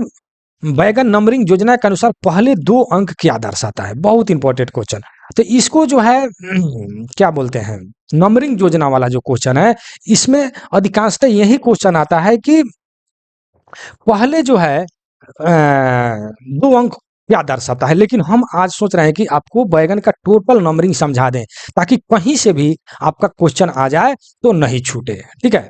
Speaker 1: बैगन नंबरिंग योजना के अनुसार पहले 2 अंक क्या दर्शाता है। बहुत इंपॉर्टेंट क्वेश्चन। तो इसको जो है क्या बोलते हैं, नंबरिंग योजना वाला जो क्वेश्चन है, इसमें अधिकांशतः यही क्वेश्चन आता है कि पहले जो है 2 अंक क्या दर्शाता है। लेकिन हम आज सोच रहे हैं कि आपको बैगन का टोटल नंबरिंग समझा दें, ताकि कहीं से भी आपका क्वेश्चन आ जाए तो नहीं छूटे। ठीक है,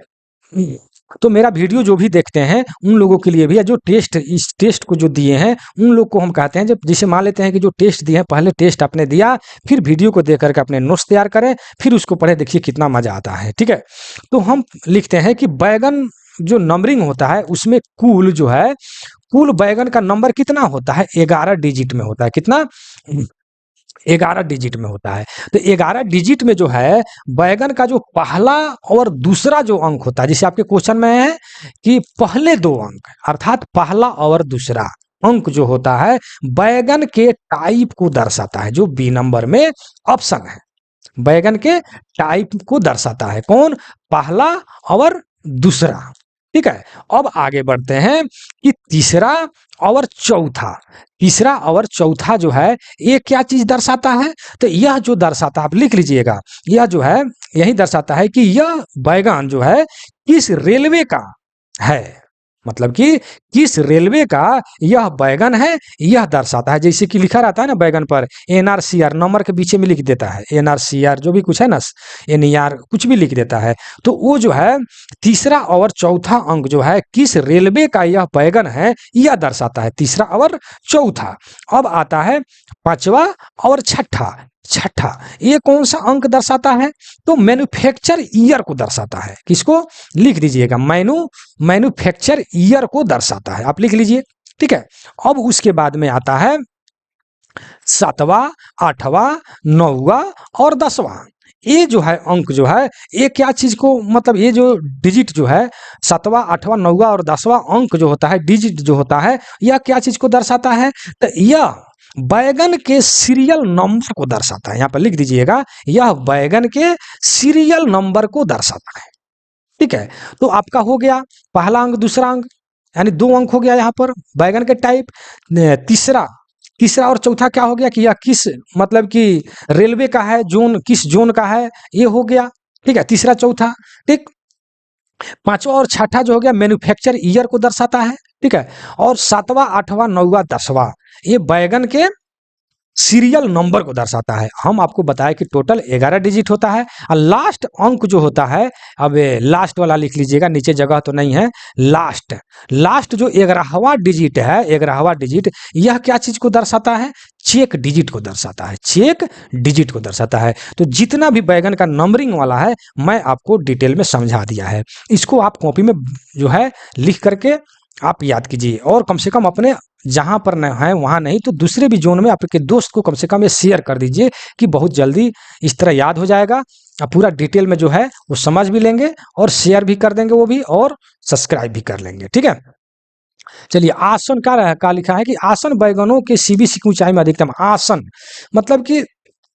Speaker 1: तो मेरा वीडियो जो भी देखते हैं उन लोगों के लिए भी है, जो टेस्ट इस टेस्ट को जो दिए हैं उन लोग को हम कहते हैं, जब जिसे मान लेते हैं कि जो टेस्ट दिए हैं, पहले टेस्ट आपने दिया, फिर वीडियो को देख करके अपने नोट्स तैयार करें, फिर उसको पढ़े, देखिए कितना मजा आता है। ठीक है, तो हम लिखते हैं कि बैगन जो नंबरिंग होता है उसमें कुल जो है, कुल बैगन का नंबर कितना होता है, 11 डिजिट में होता है। कितना, 11 डिजिट में होता है। तो 11 डिजिट में जो है बैगन का जो पहला और दूसरा जो अंक होता है, जैसे आपके क्वेश्चन में है कि पहले 2 अंक, अर्थात पहला और दूसरा अंक जो होता है बैगन के टाइप को दर्शाता है, जो बी नंबर में ऑप्शन है, बैगन के टाइप को दर्शाता है। कौन, पहला और दूसरा। ठीक है, अब आगे बढ़ते हैं कि तीसरा और चौथा, तीसरा और चौथा जो है ये क्या चीज दर्शाता है। तो यह जो दर्शाता है, आप लिख लीजिएगा, यह जो है यही दर्शाता है कि यह बैगन जो है किस रेलवे का है, मतलब कि किस रेलवे का यह बैगन है, यह दर्शाता है। जैसे कि लिखा रहता है ना बैगन पर एनआरसीआर, नंबर के पीछे में लिख देता है एनआरसीआर, जो भी कुछ है ना, एनईआर कुछ भी लिख देता है। तो वो जो है तीसरा और चौथा अंक जो है किस रेलवे का यह बैगन है, यह दर्शाता है, तीसरा और चौथा। अब आता है पांचवा और छठा। छठा ये कौन सा अंक दर्शाता है, तो मैन्युफैक्चर ईयर को दर्शाता है। किसको, लिख दीजिएगा, मैन्युफैक्चर ईयर को दर्शाता है, आप लिख लीजिए। ठीक है, अब उसके बाद में आता है 7वां, 8वां, 9वां और 10वां। ये जो है अंक जो है, ये क्या चीज को, मतलब ये जो डिजिट जो है 7वां, 8वां, 9वां और 10वां अंक जो होता है, डिजिट जो होता है, यह क्या चीज को दर्शाता है, तो यह बैगन के सीरियल नंबर को दर्शाता है। यहाँ पर लिख दीजिएगा, यह बैगन के सीरियल नंबर को दर्शाता है। ठीक है, तो आपका हो गया पहला अंक, दूसरा अंक, यानी 2 अंक हो गया यहाँ पर बैगन के टाइप। तीसरा, तीसरा और चौथा क्या हो गया कि यह किस, मतलब कि रेलवे का है, जोन किस जोन का है, ये हो गया। ठीक है, तीसरा चौथा। ठीक, पांचवा और छठा जो हो गया मैन्युफैक्चर ईयर को दर्शाता है। ठीक है, और 7वां, 8वां, 9वां, 10वां ये बैगन के सीरियल नंबर को दर्शाता है। हम आपको बताया कि टोटल 11 डिजिट होता है, और लास्ट अंक जो होता है, अब लास्ट वाला लिख लीजिएगा, नीचे जगह तो नहीं है। लास्ट, लास्ट जो 11वां डिजिट है, 11वां डिजिट, यह क्या चीज को दर्शाता है, चेक डिजिट को दर्शाता है, चेक डिजिट को दर्शाता है। तो जितना भी बैगन का नंबरिंग वाला है मैं आपको डिटेल में समझा दिया है, इसको आप कॉपी में जो है लिख करके आप याद कीजिए, और कम से कम अपने जहां पर न है वहां नहीं तो दूसरे भी जोन में आपके दोस्त को कम से कम ये शेयर कर दीजिए, कि बहुत जल्दी इस तरह याद हो जाएगा। पूरा डिटेल में जो है वो समझ भी लेंगे, और शेयर भी कर देंगे वो भी, और सब्सक्राइब भी कर लेंगे। ठीक है, चलिए, आसन का लिखा है कि आसन बैगनों के सीबीसी की ऊंचाई में अधिकतम। आसन मतलब कि,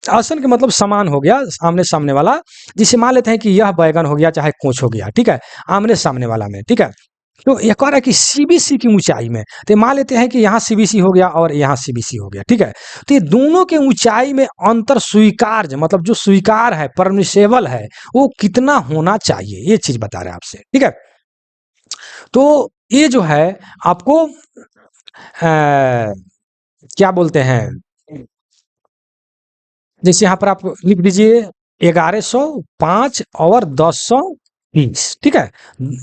Speaker 1: आसन के मतलब समान हो गया, आमने सामने वाला। जिसे मान लेते हैं कि यह बैगन हो गया, चाहे कोच हो गया, ठीक है, आमने सामने वाला में। ठीक है, तो ये कह रहा है कि सीबीसी की ऊंचाई में, तो मान लेते हैं कि यहाँ सीबीसी हो गया और यहाँ सीबीसी हो गया। ठीक है, तो ये दोनों के ऊंचाई में अंतर स्वीकार्य, मतलब जो स्वीकार है, परमिसेबल है, वो कितना होना चाहिए, ये चीज बता रहे हैं आपसे। ठीक है, तो ये जो है आपको क्या बोलते हैं, जैसे यहाँ पर आप लिख दीजिए 1105 और 1020, ठीक है,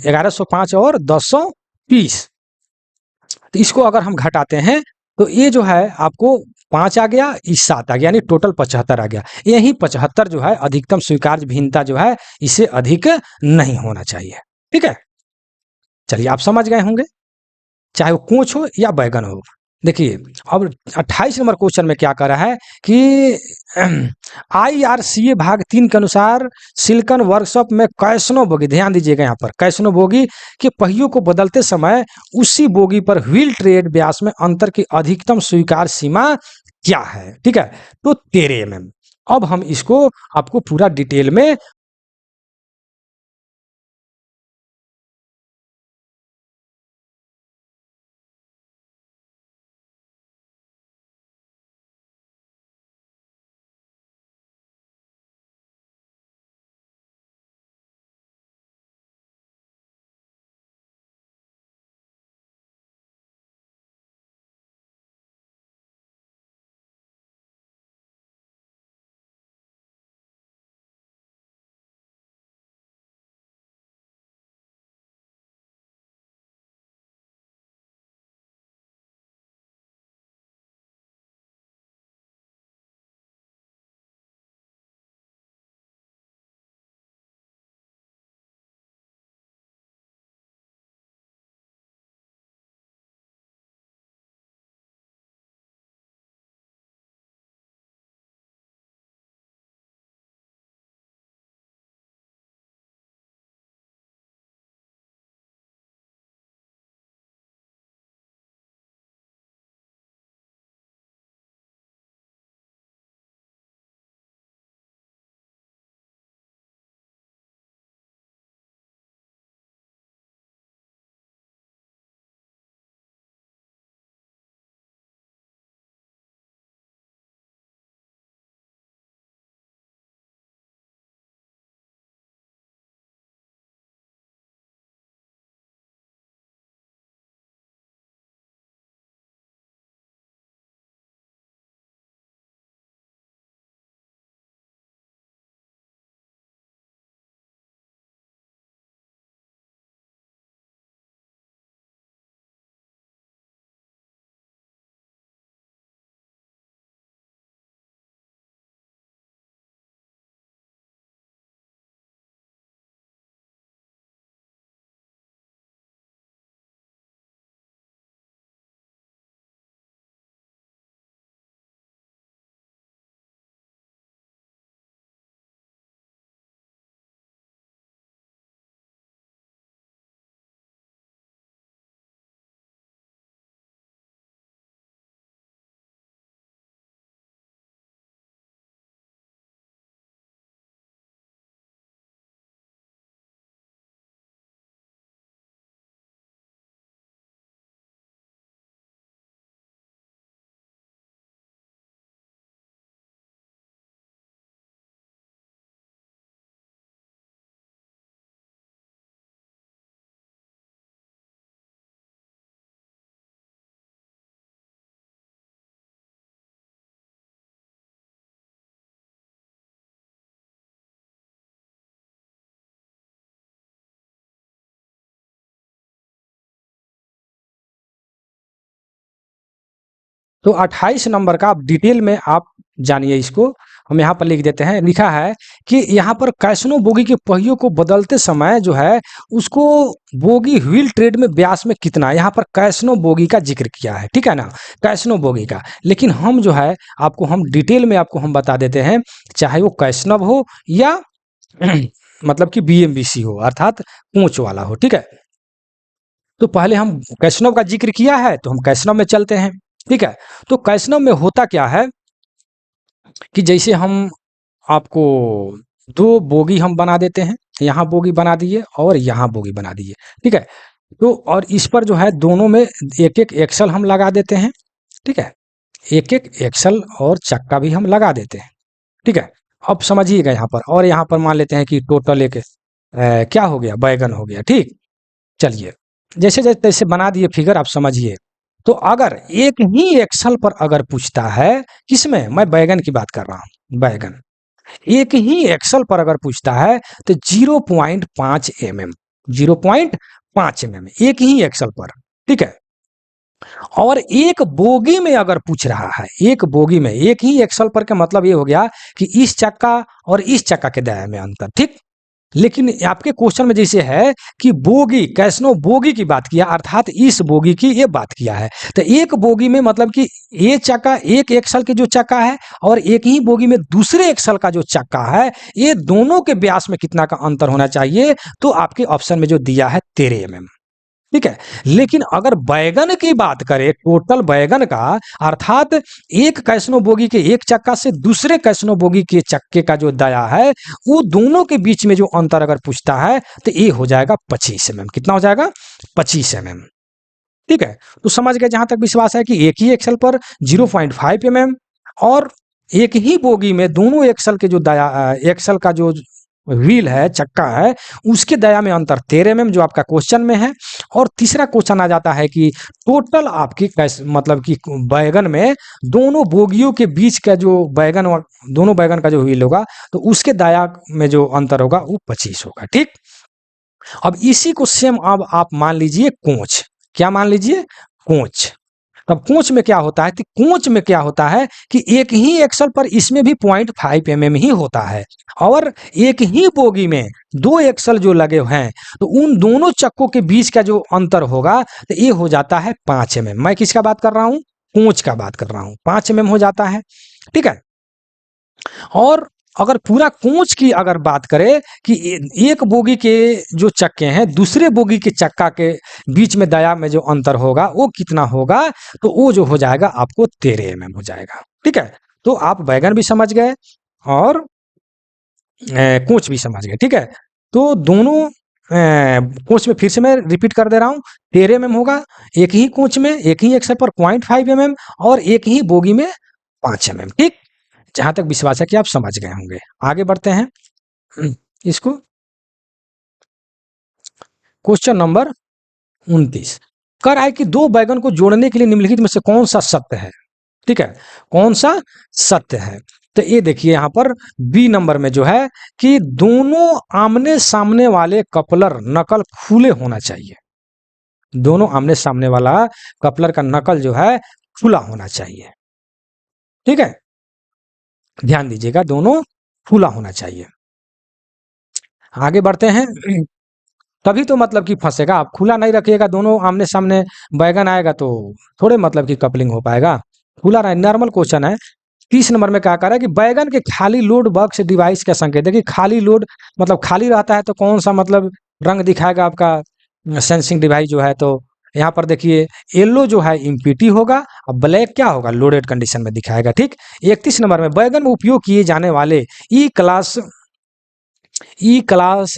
Speaker 1: 1105 और 1020। तो इसको अगर हम घटाते हैं तो ये जो है आपको 5 आ गया, इस 7 आ गया, यानी टोटल 75 आ गया। यही 75 जो है अधिकतम स्वीकार्य भिन्नता जो है, इससे अधिक नहीं होना चाहिए। ठीक है, चलिए आप समझ गए होंगे, चाहे वो कोच हो या बैगन हो। देखिए अब 28 नंबर क्वेश्चन में क्या कर रहा है कि IRCA भाग 3 के अनुसार सिलिकॉन वर्कशॉप में कैसनो बोगी, ध्यान दीजिएगा यहाँ पर, कैसनो बोगी के पहियों को बदलते समय उसी बोगी पर व्हील ट्रेड व्यास में अंतर की अधिकतम स्वीकार सीमा क्या है। ठीक है, तो 13 mm। अब हम इसको आपको पूरा डिटेल में तो 28 नंबर का आप डिटेल में आप जानिए इसको। हम यहाँ पर लिख देते हैं, लिखा है कि यहाँ पर कैसनो बोगी के पहियों को बदलते समय जो है उसको बोगी व्हील ट्रेड में व्यास में कितना, यहाँ पर कैसनो बोगी का जिक्र किया है। ठीक है ना, कैसनो बोगी का। लेकिन हम जो है आपको हम डिटेल में आपको हम बता देते हैं, चाहे वो कैसनव हो या मतलब कि BMBC हो, अर्थात पूंछ वाला हो। ठीक है, तो पहले हम कैसनव का जिक्र किया है तो हम कैसनव में चलते हैं। ठीक है, तो कैसनव में होता क्या है कि जैसे हम आपको दो बोगी हम बना देते हैं, यहाँ बोगी बना दिए और यहाँ बोगी बना दिए। ठीक है, तो और इस पर जो है दोनों में एक एक एक्सल हम लगा देते हैं। ठीक है, एक एक एक्सल और चक्का भी हम लगा देते हैं। ठीक है, अब समझिएगा यहाँ पर, और यहाँ पर मान लेते हैं कि टोटल एक क्या हो गया, बैगन हो गया। ठीक, चलिए जैसे जैसे तैसे बना दिए फिगर, आप समझिए। तो अगर एक ही एक्सल पर अगर पूछता है, किसमें, मैं बैगन की बात कर रहा हूँ, बैगन। एक ही एक्सल पर अगर पूछता है तो 0.5 mm, 0.5 mm एक ही एक्सल पर, ठीक है। और एक बोगी में अगर पूछ रहा है, एक बोगी में एक ही एक्सल पर का मतलब ये हो गया कि इस चक्का और इस चक्का के दायरे में अंतर, ठीक। लेकिन आपके क्वेश्चन में जैसे है कि बोगी, कैसनो बोगी की बात किया, अर्थात इस बोगी की ये बात किया है, तो एक बोगी में मतलब कि ये चक्का, एक एक्सल के जो चक्का है और एक ही बोगी में दूसरे एक्सल का जो चक्का है, ये दोनों के व्यास में कितना का अंतर होना चाहिए, तो आपके ऑप्शन में जो दिया है 13 mm, ठीक है। लेकिन अगर बैगन की बात करें, टोटल बैगन का, अर्थात एक कैसनो बोगी के एक चक्का से दूसरे कैसनो बोगी के चक्के का जो दाया है, वो दोनों के बीच में जो अंतर अगर पूछता है तो ये हो जाएगा 25 mm। कितना हो जाएगा? 25 mm, ठीक है। तो समझ गए, जहां तक विश्वास है कि एक ही एक्सल पर 0.5 mm और एक ही बोगी में दोनों एक्सल के जो दाया, एक्सल का जो व्हील है, चक्का है, उसके दया में अंतर 13 mm जो आपका क्वेश्चन में है। और तीसरा क्वेश्चन आ जाता है कि टोटल आपकी कैसे, मतलब कि बैगन में दोनों बोगियों के बीच का जो बैगन, दोनों बैगन का जो व्हील होगा, तो उसके दाया में जो अंतर होगा वो 25 होगा, ठीक। अब इसी को सेम अब आप मान लीजिए कोंच, क्या मान लीजिए? कोंच। तब कोंच में क्या होता है कि कोंच में क्या होता है कि एक ही एक्सल पर इसमें भी 0.5 mm ही होता है, और एक ही बोगी में दो एक्सल जो लगे हुए हैं, तो उन दोनों चक्कों के बीच का जो अंतर होगा तो ये हो जाता है 5 mm। मैं किसका बात कर रहा हूं? कोंच का बात कर रहा हूं। 5 mm हो जाता है, ठीक है। और अगर पूरा कोंच की अगर बात करें कि एक बोगी के जो चक्के हैं, दूसरे बोगी के चक्का के बीच में दाया में जो अंतर होगा वो कितना होगा, तो वो जो हो जाएगा आपको 13 mm हो जाएगा, ठीक है। तो आप बैगन भी समझ गए और कोंच भी समझ गए, ठीक है। तो दोनों कोंच में फिर से मैं रिपीट कर दे रहा हूं, 13 mm होगा एक ही कोंच में, एक ही एक्सल पर 0.5 mm और एक ही बोगी में 5 mm, ठीक। जहां तक विश्वास है कि आप समझ गए होंगे। आगे बढ़ते हैं इसको, क्वेश्चन नंबर 29 कर आए कि दो बैगन को जोड़ने के लिए निम्नलिखित में से कौन सा सत्य है, ठीक है। कौन सा सत्य है? तो ये देखिए यहां पर बी नंबर में जो है कि दोनों आमने सामने वाले कपलर नकल खुले होना चाहिए। दोनों आमने सामने वाला कपलर का नकल जो है खुला होना चाहिए, ठीक है। ध्यान दीजिएगा, दोनों खुला होना चाहिए। आगे बढ़ते हैं, तभी तो मतलब कि फंसेगा। आप खुला नहीं रखिएगा, दोनों आमने सामने बैगन आएगा तो थोड़े मतलब कि कपलिंग हो पाएगा। खुला रहा, नॉर्मल क्वेश्चन है। 30 नंबर में क्या कह रहा है कि बैगन के खाली लोड बक्स डिवाइस का संकेत। देखिए खाली लोड मतलब खाली रहता है तो कौन सा मतलब रंग दिखाएगा आपका सेंसिंग डिवाइस जो है, तो यहाँ पर देखिए येलो जो है इम्पीटी होगा और ब्लैक क्या होगा, लोडेड कंडीशन में दिखाएगा, ठीक। 31 नंबर में बैगन में उपयोग किए जाने वाले ई क्लास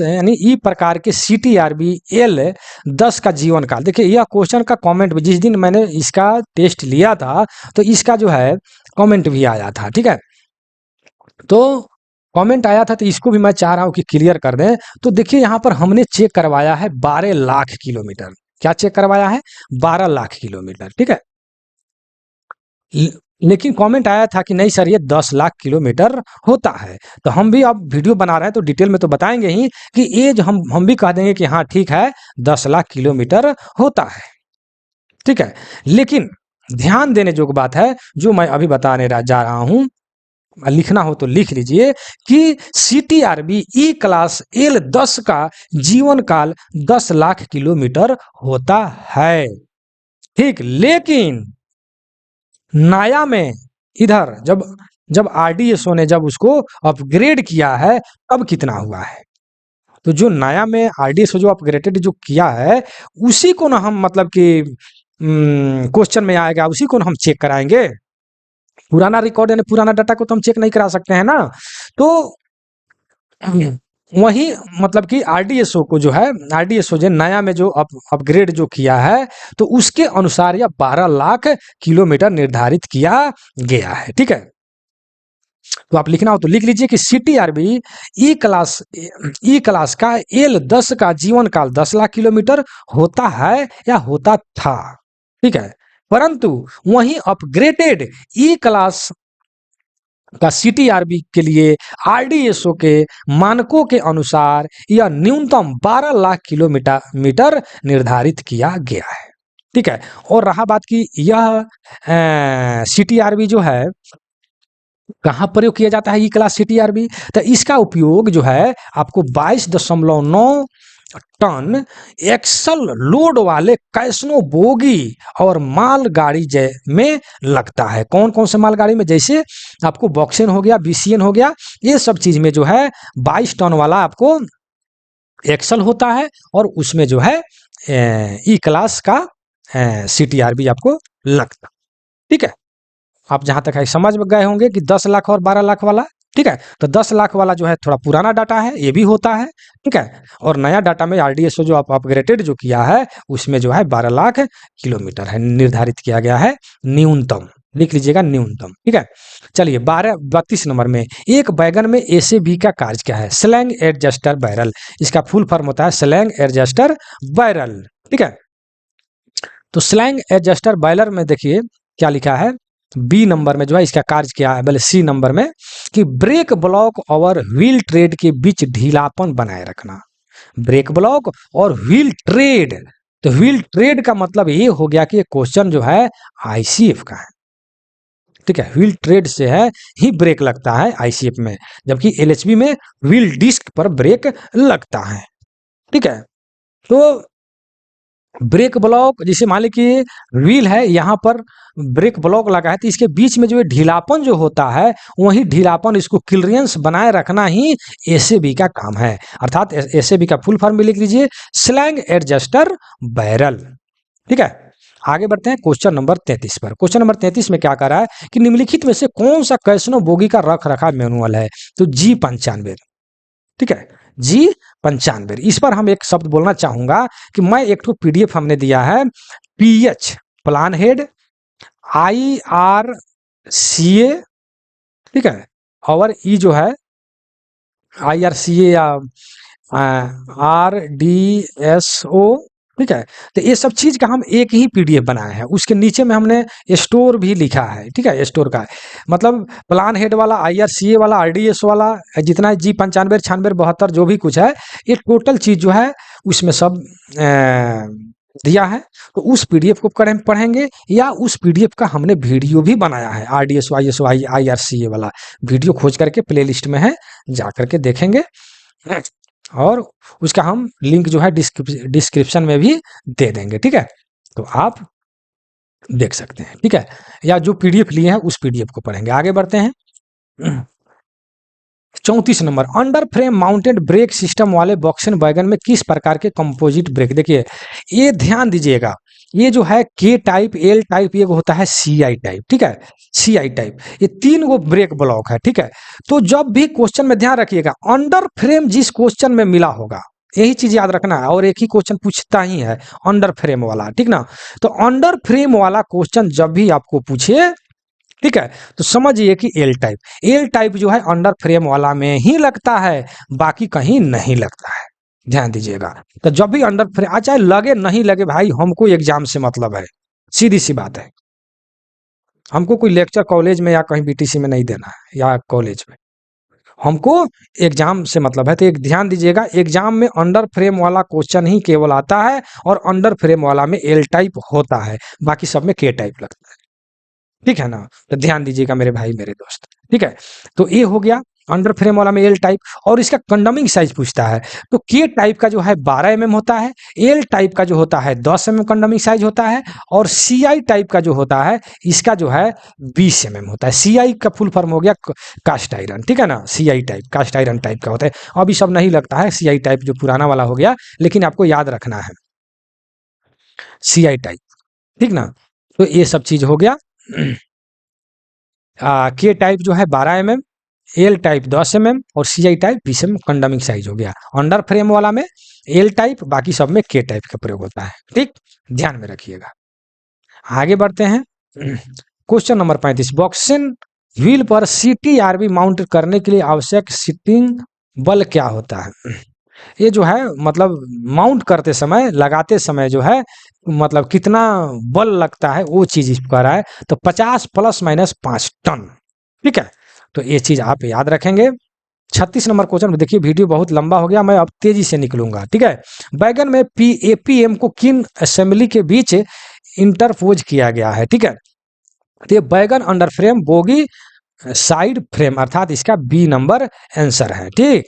Speaker 1: यानी ई प्रकार के CTRB L10 का जीवन काल। देखिए यह क्वेश्चन का कमेंट भी, जिस दिन मैंने इसका टेस्ट लिया था तो इसका जो है कमेंट भी आया था, ठीक है। तो कमेंट आया था तो इसको भी मैं चाह रहा हूं कि क्लियर कर दें। तो देखिए यहां पर हमने चेक करवाया है 12 लाख किलोमीटर। क्या चेक करवाया है? 12 लाख किलोमीटर, ठीक है। लेकिन कमेंट आया था कि नहीं सर ये 10 लाख किलोमीटर होता है। तो हम भी अब वीडियो बना रहे हैं तो डिटेल में तो बताएंगे ही कि एज हम भी कह देंगे कि हाँ ठीक है 10 लाख किलोमीटर होता है, ठीक है। लेकिन ध्यान देने जोग बात है जो मैं अभी बताने जा रहा हूं, लिखना हो तो लिख लीजिए कि CTRB ई क्लास L10 का जीवन काल 10 लाख किलोमीटर होता है, ठीक। लेकिन नया में इधर जब जब RDSO ने जब उसको अपग्रेड किया है तब कितना हुआ है, तो जो नया में RDSO जो अपग्रेडेड जो किया है उसी को ना हम मतलब कि क्वेश्चन में आएगा, उसी को ना हम चेक कराएंगे। पुराना रिकॉर्ड यानी पुराना डाटा को तो हम चेक नहीं करा सकते हैं ना। तो वही मतलब कि RDSO को जो है, RDSO जो नया में जो अपग्रेड जो किया है तो उसके अनुसार यह 12 लाख किलोमीटर निर्धारित किया गया है, ठीक है। तो आप लिखना हो तो लिख लीजिए कि CTRB ई क्लास का L10 का जीवन काल 10 लाख किलोमीटर होता है या होता था, ठीक है। परंतु वहीं अपग्रेडेड ई क्लास का सीटीआरबी के लिए आरडीएसओ के मानकों के अनुसार यह न्यूनतम 12 लाख किलोमीटर मीटर निर्धारित किया गया है। ठीक है, और रहा बात की यह सीटीआरबी जो है कहाँ प्रयोग किया जाता है, ई क्लास सीटीआरबी, तो इसका उपयोग जो है आपको 22.9 टन एक्सल लोड वाले कैसनो बोगी और मालगाड़ी में लगता है। कौन कौन से मालगाड़ी में, जैसे आपको बॉक्सेन हो गया, बीसीएन हो गया, ये सब चीज में जो है 22 टन वाला आपको एक्सल होता है और उसमें जो है ई क्लास का सीटीआरबी आपको लगता। ठीक है, आप जहां तक है समझ गए होंगे कि 10 लाख और 12 लाख वाला। ठीक है, तो 10 लाख वाला जो है थोड़ा पुराना डाटा है, ये भी होता है। ठीक है, और नया डाटा में आरडीएसओ जो आप अपग्रेडेड जो किया है उसमें जो है 12 लाख किलोमीटर है निर्धारित किया गया है, न्यूनतम लिख लीजिएगा, न्यूनतम। ठीक है, चलिए 32 नंबर में, एक बैगन में एसएबी का कार्य क्या है? स्लैंग एडजस्टर बैरल, इसका फुल फॉर्म होता है स्लैंग एडजस्टर बैरल। ठीक है, तो स्लैंग एडजस्टर बैरल में देखिए क्या लिखा है, बी नंबर में जो है इसका कार्य क्या है, बोले सी नंबर में कि ब्रेक ब्लॉक और व्हील ट्रेड के बीच ढीलापन बनाए रखना। ब्रेक ब्लॉक और व्हील ट्रेड, तो व्हील ट्रेड का मतलब ये हो गया कि क्वेश्चन जो है आईसीएफ का है। ठीक है, व्हील ट्रेड से है ही ब्रेक लगता है आईसीएफ में, जबकि एलएचबी में व्हील डिस्क पर ब्रेक लगता है। ठीक है, तो ब्रेक ब्लॉक जैसे मान ली कि व्हील है, यहाँ पर ब्रेक ब्लॉक लगा है, तो इसके बीच में जो ढीलापन जो होता है, वही ढीलापन इसको क्लियरेंस बनाए रखना ही एसएबी का काम है। अर्थात एसएबी का फुल फॉर्म भी लिख लीजिए, स्लैंग एडजस्टर बैरल। ठीक है, आगे बढ़ते हैं क्वेश्चन नंबर 33 पर। क्वेश्चन नंबर 33 में क्या कर रहा है कि निम्नलिखित में से कौन सा कैसनो बोगी का रख रखाव मैनुअल है? तो G95। ठीक है, G95। इस पर हम एक शब्द बोलना चाहूंगा कि मैं एक तो पीडीएफ हमने दिया है, पीएच प्लान हेड IRCA। ठीक है, और ई जो है IRCA या RDSO। ठीक है, तो ये सब चीज का हम एक ही पीडीएफ बनाए हैं, उसके नीचे में हमने स्टोर भी लिखा है। ठीक है, स्टोर का मतलब प्लान हेड वाला, IRCA वाला, RDS वाला, जितना G95 96 72 जो भी कुछ है, ये टोटल चीज जो है उसमें सब दिया है। तो उस पीडीएफ को पढ़ेंगे या उस पीडीएफ का हमने वीडियो भी बनाया है, RDS ISO IRCA वाला वीडियो खोज करके प्लेलिस्ट में है, जा करके देखेंगे और उसका हम लिंक जो है डिस्क्रिप्शन में भी दे देंगे। ठीक है, तो आप देख सकते हैं। ठीक है, या जो पीडीएफ लिए हैं उस पीडीएफ को पढ़ेंगे। आगे बढ़ते हैं 34 number, under frame mounted brake system वाले बॉक्सन वैगन में किस प्रकार के कंपोजिट ब्रेक? देखिए ये ध्यान दीजिएगा, ये जो है के टाइप, एल टाइप, ये होता है सीआई टाइप। ठीक है, सीआई टाइप, ये 3 गो ब्रेक ब्लॉक है। ठीक है, तो जब भी क्वेश्चन में ध्यान रखिएगा, अंडर फ्रेम जिस क्वेश्चन में मिला होगा यही चीज याद रखना है, और एक ही क्वेश्चन पूछता ही है अंडर फ्रेम वाला। ठीक ना, तो अंडर फ्रेम वाला क्वेश्चन जब भी आपको पूछे, ठीक है, तो समझिए कि एल टाइप, एल टाइप जो है अंडर फ्रेम वाला में ही लगता है, बाकी कहीं नहीं लगता है, ध्यान दीजिएगा। तो जब भी अंडर फ्रेम, चाहे लगे नहीं लगे भाई, हमको एग्जाम से मतलब है, सीधी सी बात है। हमको कोई लेक्चर कॉलेज में या कहीं बीटीसी में नहीं देना है या कॉलेज में, हमको एग्जाम से मतलब है। तो एक ध्यान दीजिएगा, एग्जाम में अंडर फ्रेम वाला क्वेश्चन ही केवल आता है और अंडर फ्रेम वाला में एल टाइप होता है, बाकी सब में के टाइप लगता है। ठीक है ना, तो ध्यान दीजिएगा मेरे भाई मेरे दोस्त। ठीक है, तो ये हो गया अंडर फ्रेम वाला में एल टाइप, और इसका कंडमिंग साइज पूछता है, तो के टाइप का जो है 12 mm होता है, एल टाइप का जो होता है 10 mm कंडमिंग साइज होता है, और सीआई टाइप का जो होता है इसका जो है 20 mm होता है। सीआई का फुल फॉर्म हो गया कास्ट आयरन। ठीक है ना, CI type cast iron type का होता है, अभी सब नहीं लगता है सीआई टाइप, जो पुराना वाला हो गया, लेकिन आपको याद रखना है सीआई टाइप। ठीक ना, तो ये सब चीज हो गया। के टाइप जो है 12 mm, एल टाइप 10 mm और सीआई टाइप 20 mm कंडमिंग साइज हो गया। अंडर फ्रेम वाला में एल टाइप, बाकी सब में के टाइप का प्रयोग होता है। ठीक, ध्यान में रखिएगा। आगे बढ़ते हैं क्वेश्चन नंबर 35, बॉक्सिंग व्हील पर सीटीआरबी माउंट करने के लिए आवश्यक सिटिंग बल क्या होता है? ये जो है मतलब माउंट करते समय, लगाते समय जो है मतलब कितना बल लगता है वो चीज इस पर है, तो 50 ± 5 टन। ठीक है, तो ये चीज आप याद रखेंगे। 36 नंबर क्वेश्चन में देखिए, वीडियो बहुत लंबा हो गया, मैं अब तेजी से निकलूंगा, ठीक है। बैगन में पीएपीएम को किन असेंबली के बीच इंटरपोज किया गया है, ठीक है। तो ये बैगन under frame bogie side frame, अर्थात इसका बी नंबर आंसर है, ठीक।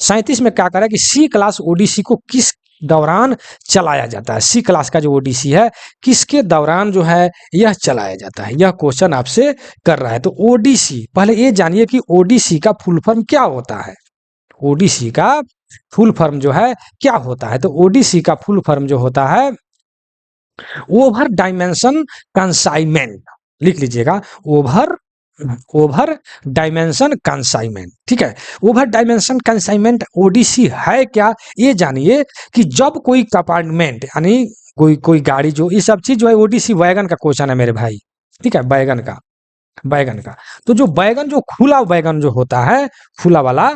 Speaker 1: 37 में क्या करा कि सी क्लास ओडीसी को किस दौरान चलाया जाता है, सी क्लास का जो ओडीसी है किसके दौरान जो है यह चलाया जाता है, यह क्वेश्चन आपसे कर रहा है। तो ओडीसी, पहले ये जानिए कि ओडीसी का फुल फॉर्म क्या होता है। ओडीसी का फुल फॉर्म जो है क्या होता है, तो ओडीसी का फुल फॉर्म जो होता है ओवर डायमेंशन कंसाइनमेंट, लिख लीजिएगा, ओवर ओवर डायमेंशन कंसाइनमेंट, ठीक है। ओवर डायमेंशन कंसाइनमेंट ओडीसी है क्या, ये जानिए कि जब कोई कंपार्टमेंट यानी कोई कोई गाड़ी, जो ये सब चीज जो है ओडीसी वैगन का क्वेश्चन है मेरे भाई, ठीक है, बैगन का तो जो बैगन जो खुला बैगन जो होता है, खुला वाला,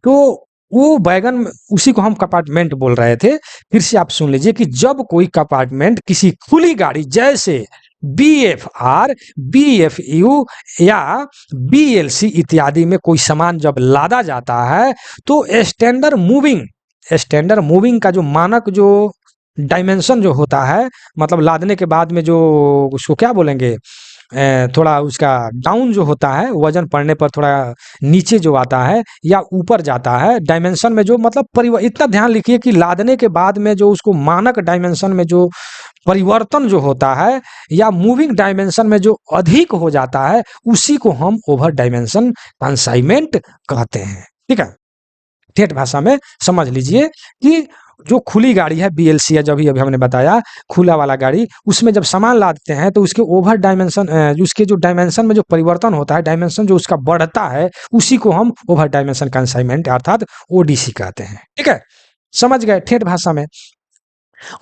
Speaker 1: तो वो बैगन उसी को हम कंपार्टमेंट बोल रहे थे। फिर से आप सुन लीजिए कि जब कोई कंपार्टमेंट किसी खुली गाड़ी जैसे BFR, BFU या BLC इत्यादि में कोई सामान जब लादा जाता है तो स्टैंडर्ड मूविंग का जो मानक जो डायमेंशन जो होता है, मतलब लादने के बाद में जो उसको क्या बोलेंगे, थोड़ा उसका डाउन जो होता है, वजन पड़ने पर थोड़ा नीचे जो आता है या ऊपर जाता है डायमेंशन में, जो मतलब इतना ध्यान लिखिए कि लादने के बाद में जो उसको मानक डायमेंशन में जो परिवर्तन जो होता है या मूविंग डायमेंशन में जो अधिक हो जाता है, उसी को हम ओवर डायमेंशन कंसाइनमेंट कहते हैं, ठीक है। ठेठ भाषा में समझ लीजिए कि जो खुली गाड़ी है BLC है, जब अभी हमने बताया खुला वाला गाड़ी, उसमें जब सामान लादते हैं तो उसके ओवर डायमेंशन, उसके जो डायमेंशन में जो परिवर्तन होता है, डायमेंशन जो उसका बढ़ता है, उसी को हम ओवर डायमेंशन कंसाइनमेंट अर्थात ओडीसी कहते हैं, ठीक है। समझ गए ठेठ भाषा में।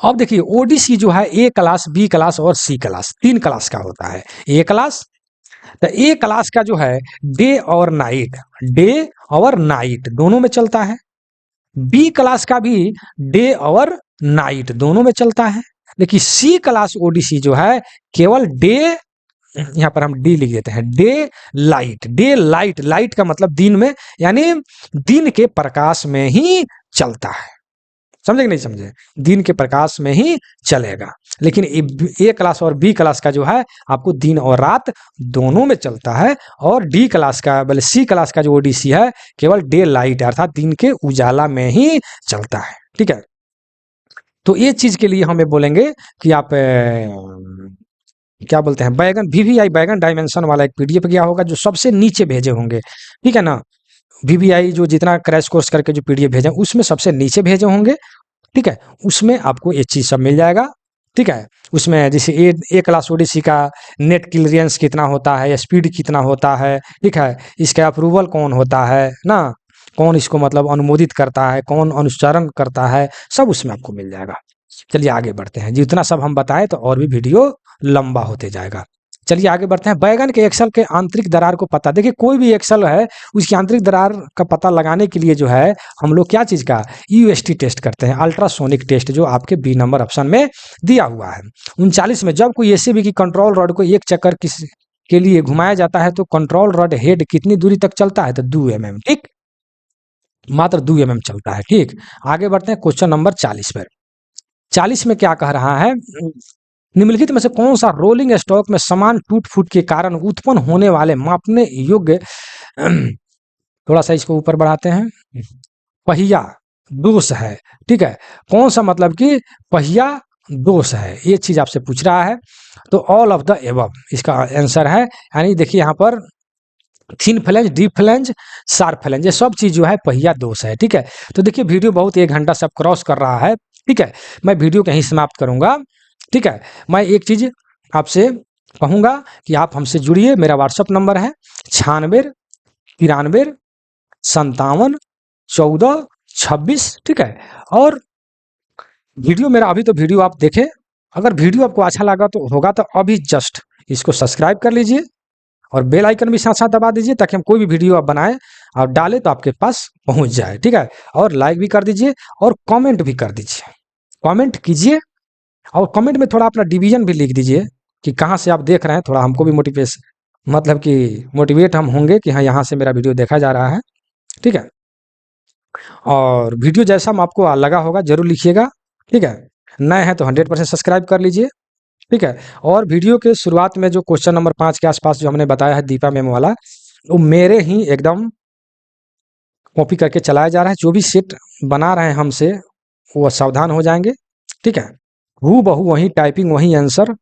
Speaker 1: अब देखिए ओडीसी जो है ए क्लास, बी क्लास और सी क्लास, 3 क्लास का होता है। ए क्लास, तो ए क्लास का जो है डे और नाइट दोनों में चलता है। बी क्लास का भी डे और नाइट दोनों में चलता है। लेकिन सी क्लास ओडीसी जो है केवल डे, यहां पर हम डी लिख देते हैं, डे लाइट, लाइट का मतलब दिन में, यानी दिन के प्रकाश में ही चलता है। समझे कि नहीं समझे, दिन के प्रकाश में ही चलेगा। लेकिन ए क्लास और बी क्लास का जो है आपको दिन और रात दोनों में चलता है, और डी क्लास का बल्कि सी क्लास का जो ओडीसी है केवल डे लाइट अर्थात दिन के उजाला में ही चलता है, ठीक है। तो ये चीज के लिए हमें बोलेंगे कि आप क्या बोलते हैं, बैगन VVI बैगन डायमेंशन वाला एक PDF गया होगा जो सबसे नीचे भेजे होंगे, ठीक है ना। VVI जो जितना क्रैश कोर्स करके जो PDF भेजे उसमें सबसे नीचे भेजे होंगे, ठीक है। उसमें आपको ये चीज सब मिल जाएगा, ठीक है। उसमें जैसे ए क्लास ओडीसी का नेट क्लियरेंस कितना होता है, स्पीड कितना होता है, ठीक है। इसका अप्रूवल कौन होता है ना, कौन इसको मतलब अनुमोदित करता है, कौन अनुसरण करता है, सब उसमें आपको मिल जाएगा। चलिए आगे बढ़ते हैं, जितना सब हम बताएं तो और भी वीडियो लंबा होते जाएगा। चलिए आगे बढ़ते हैं। बैगन के एक्सल के आंतरिक दरार को पता, देखिए कोई भी एक्सल है उसकी आंतरिक दरार का पता लगाने के लिए जो है हम लोग क्या चीज का UST टेस्ट करते हैं, अल्ट्रासोनिक टेस्ट, जो आपके बी नंबर ऑप्शन में दिया हुआ है। 39 में जब कोई ACB की कंट्रोल रॉड को एक चक्कर के लिए घुमाया जाता है तो कंट्रोल रॉड हेड कितनी दूरी तक चलता है, तो 2 mm, ठीक, मात्र 2 mm चलता है, ठीक। आगे बढ़ते हैं क्वेश्चन नंबर 40 पर। 40 में क्या कह रहा है, निम्नलिखित में से कौन सा रोलिंग स्टॉक में समान टूट फूट के कारण उत्पन्न होने वाले मापने योग्य, थोड़ा सा इसको ऊपर बढ़ाते हैं, पहिया दोष है, ठीक है। कौन सा मतलब कि पहिया दोष है, ये चीज आपसे पूछ रहा है। तो ऑल ऑफ द एबव इसका आंसर है, यानी देखिए यहाँ पर thin flange, deep flange, sharp flange, ये सब चीज जो है पहिया दोष है, ठीक है। तो देखिए वीडियो बहुत 1 घंटा सब क्रॉस कर रहा है, ठीक है। मैं वीडियो कहीं समाप्त करूंगा, ठीक है। मैं एक चीज आपसे कहूंगा कि आप हमसे जुड़िए, मेरा व्हाट्सअप नंबर है 96 93 57 14 26, ठीक है। और वीडियो मेरा अभी तो वीडियो आप देखें, अगर वीडियो आपको अच्छा लगा तो होगा तो अभी जस्ट इसको सब्सक्राइब कर लीजिए और बेल आइकन भी साथ साथ दबा दीजिए, ताकि हम कोई भी वीडियो आप बनाएं और डालें तो आपके पास पहुंच जाए, ठीक है। और लाइक भी कर दीजिए और कमेंट भी कर दीजिए, कमेंट कीजिए, और कमेंट में थोड़ा अपना डिवीजन भी लिख दीजिए कि कहाँ से आप देख रहे हैं, थोड़ा हमको भी मतलब कि मोटिवेट हम होंगे कि हाँ, यहाँ से मेरा वीडियो देखा जा रहा है, ठीक है। और वीडियो जैसा आपको लगा होगा ज़रूर लिखिएगा, ठीक है। नए हैं तो 100% सब्सक्राइब कर लीजिए, ठीक है। और वीडियो के शुरुआत में जो क्वेश्चन नंबर 5 के आसपास जो हमने बताया है दीपा मैम वाला, वो मेरे ही एकदम कॉपी करके चलाया जा रहा है। जो भी सेट बना रहे हैं हमसे, वो सावधान हो जाएंगे, ठीक है। हूबहू वही टाइपिंग, वही आंसर,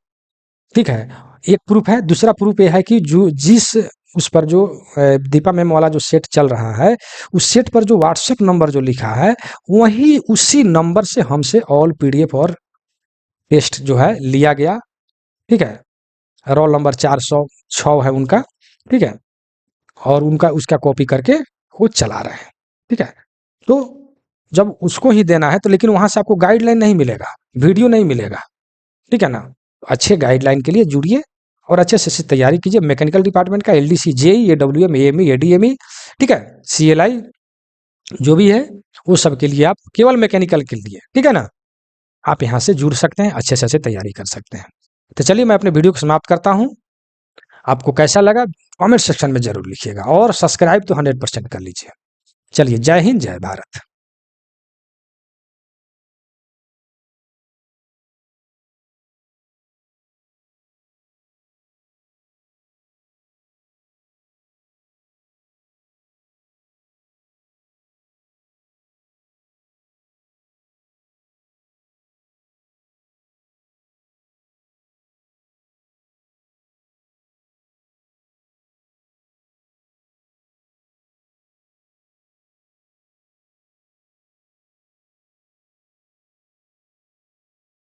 Speaker 1: ठीक है। एक प्रूफ है। दूसरा प्रूफ ये है कि जो जिस उस पर जो दीपा मैम वाला जो सेट चल रहा है, उस सेट पर जो व्हाट्सएप नंबर जो लिखा है, वही उसी नंबर से हमसे ऑल पीडीएफ और टेस्ट जो है लिया गया, ठीक है। रोल नंबर 406 है उनका, ठीक है। और उनका उसका कॉपी करके वो चला रहे हैं, ठीक है। तो जब उसको ही देना है तो लेकिन वहां से आपको गाइडलाइन नहीं मिलेगा, वीडियो नहीं मिलेगा, ठीक है ना। अच्छे गाइडलाइन के लिए जुड़िए और अच्छे से तैयारी कीजिए। मैकेनिकल डिपार्टमेंट का LDC, JE, AWM, AME, ADME, ठीक है, सीएलआई जो भी है, वो सब के लिए आप केवल मैकेनिकल के लिए, ठीक है ना, आप यहाँ से जुड़ सकते हैं, अच्छे से अच्छे तैयारी कर सकते हैं। तो चलिए मैं अपने वीडियो को समाप्त करता हूँ। आपको कैसा लगा कमेंट सेक्शन में जरूर लिखिएगा और सब्सक्राइब तो 100% कर लीजिए। चलिए, जय हिंद, जय भारत।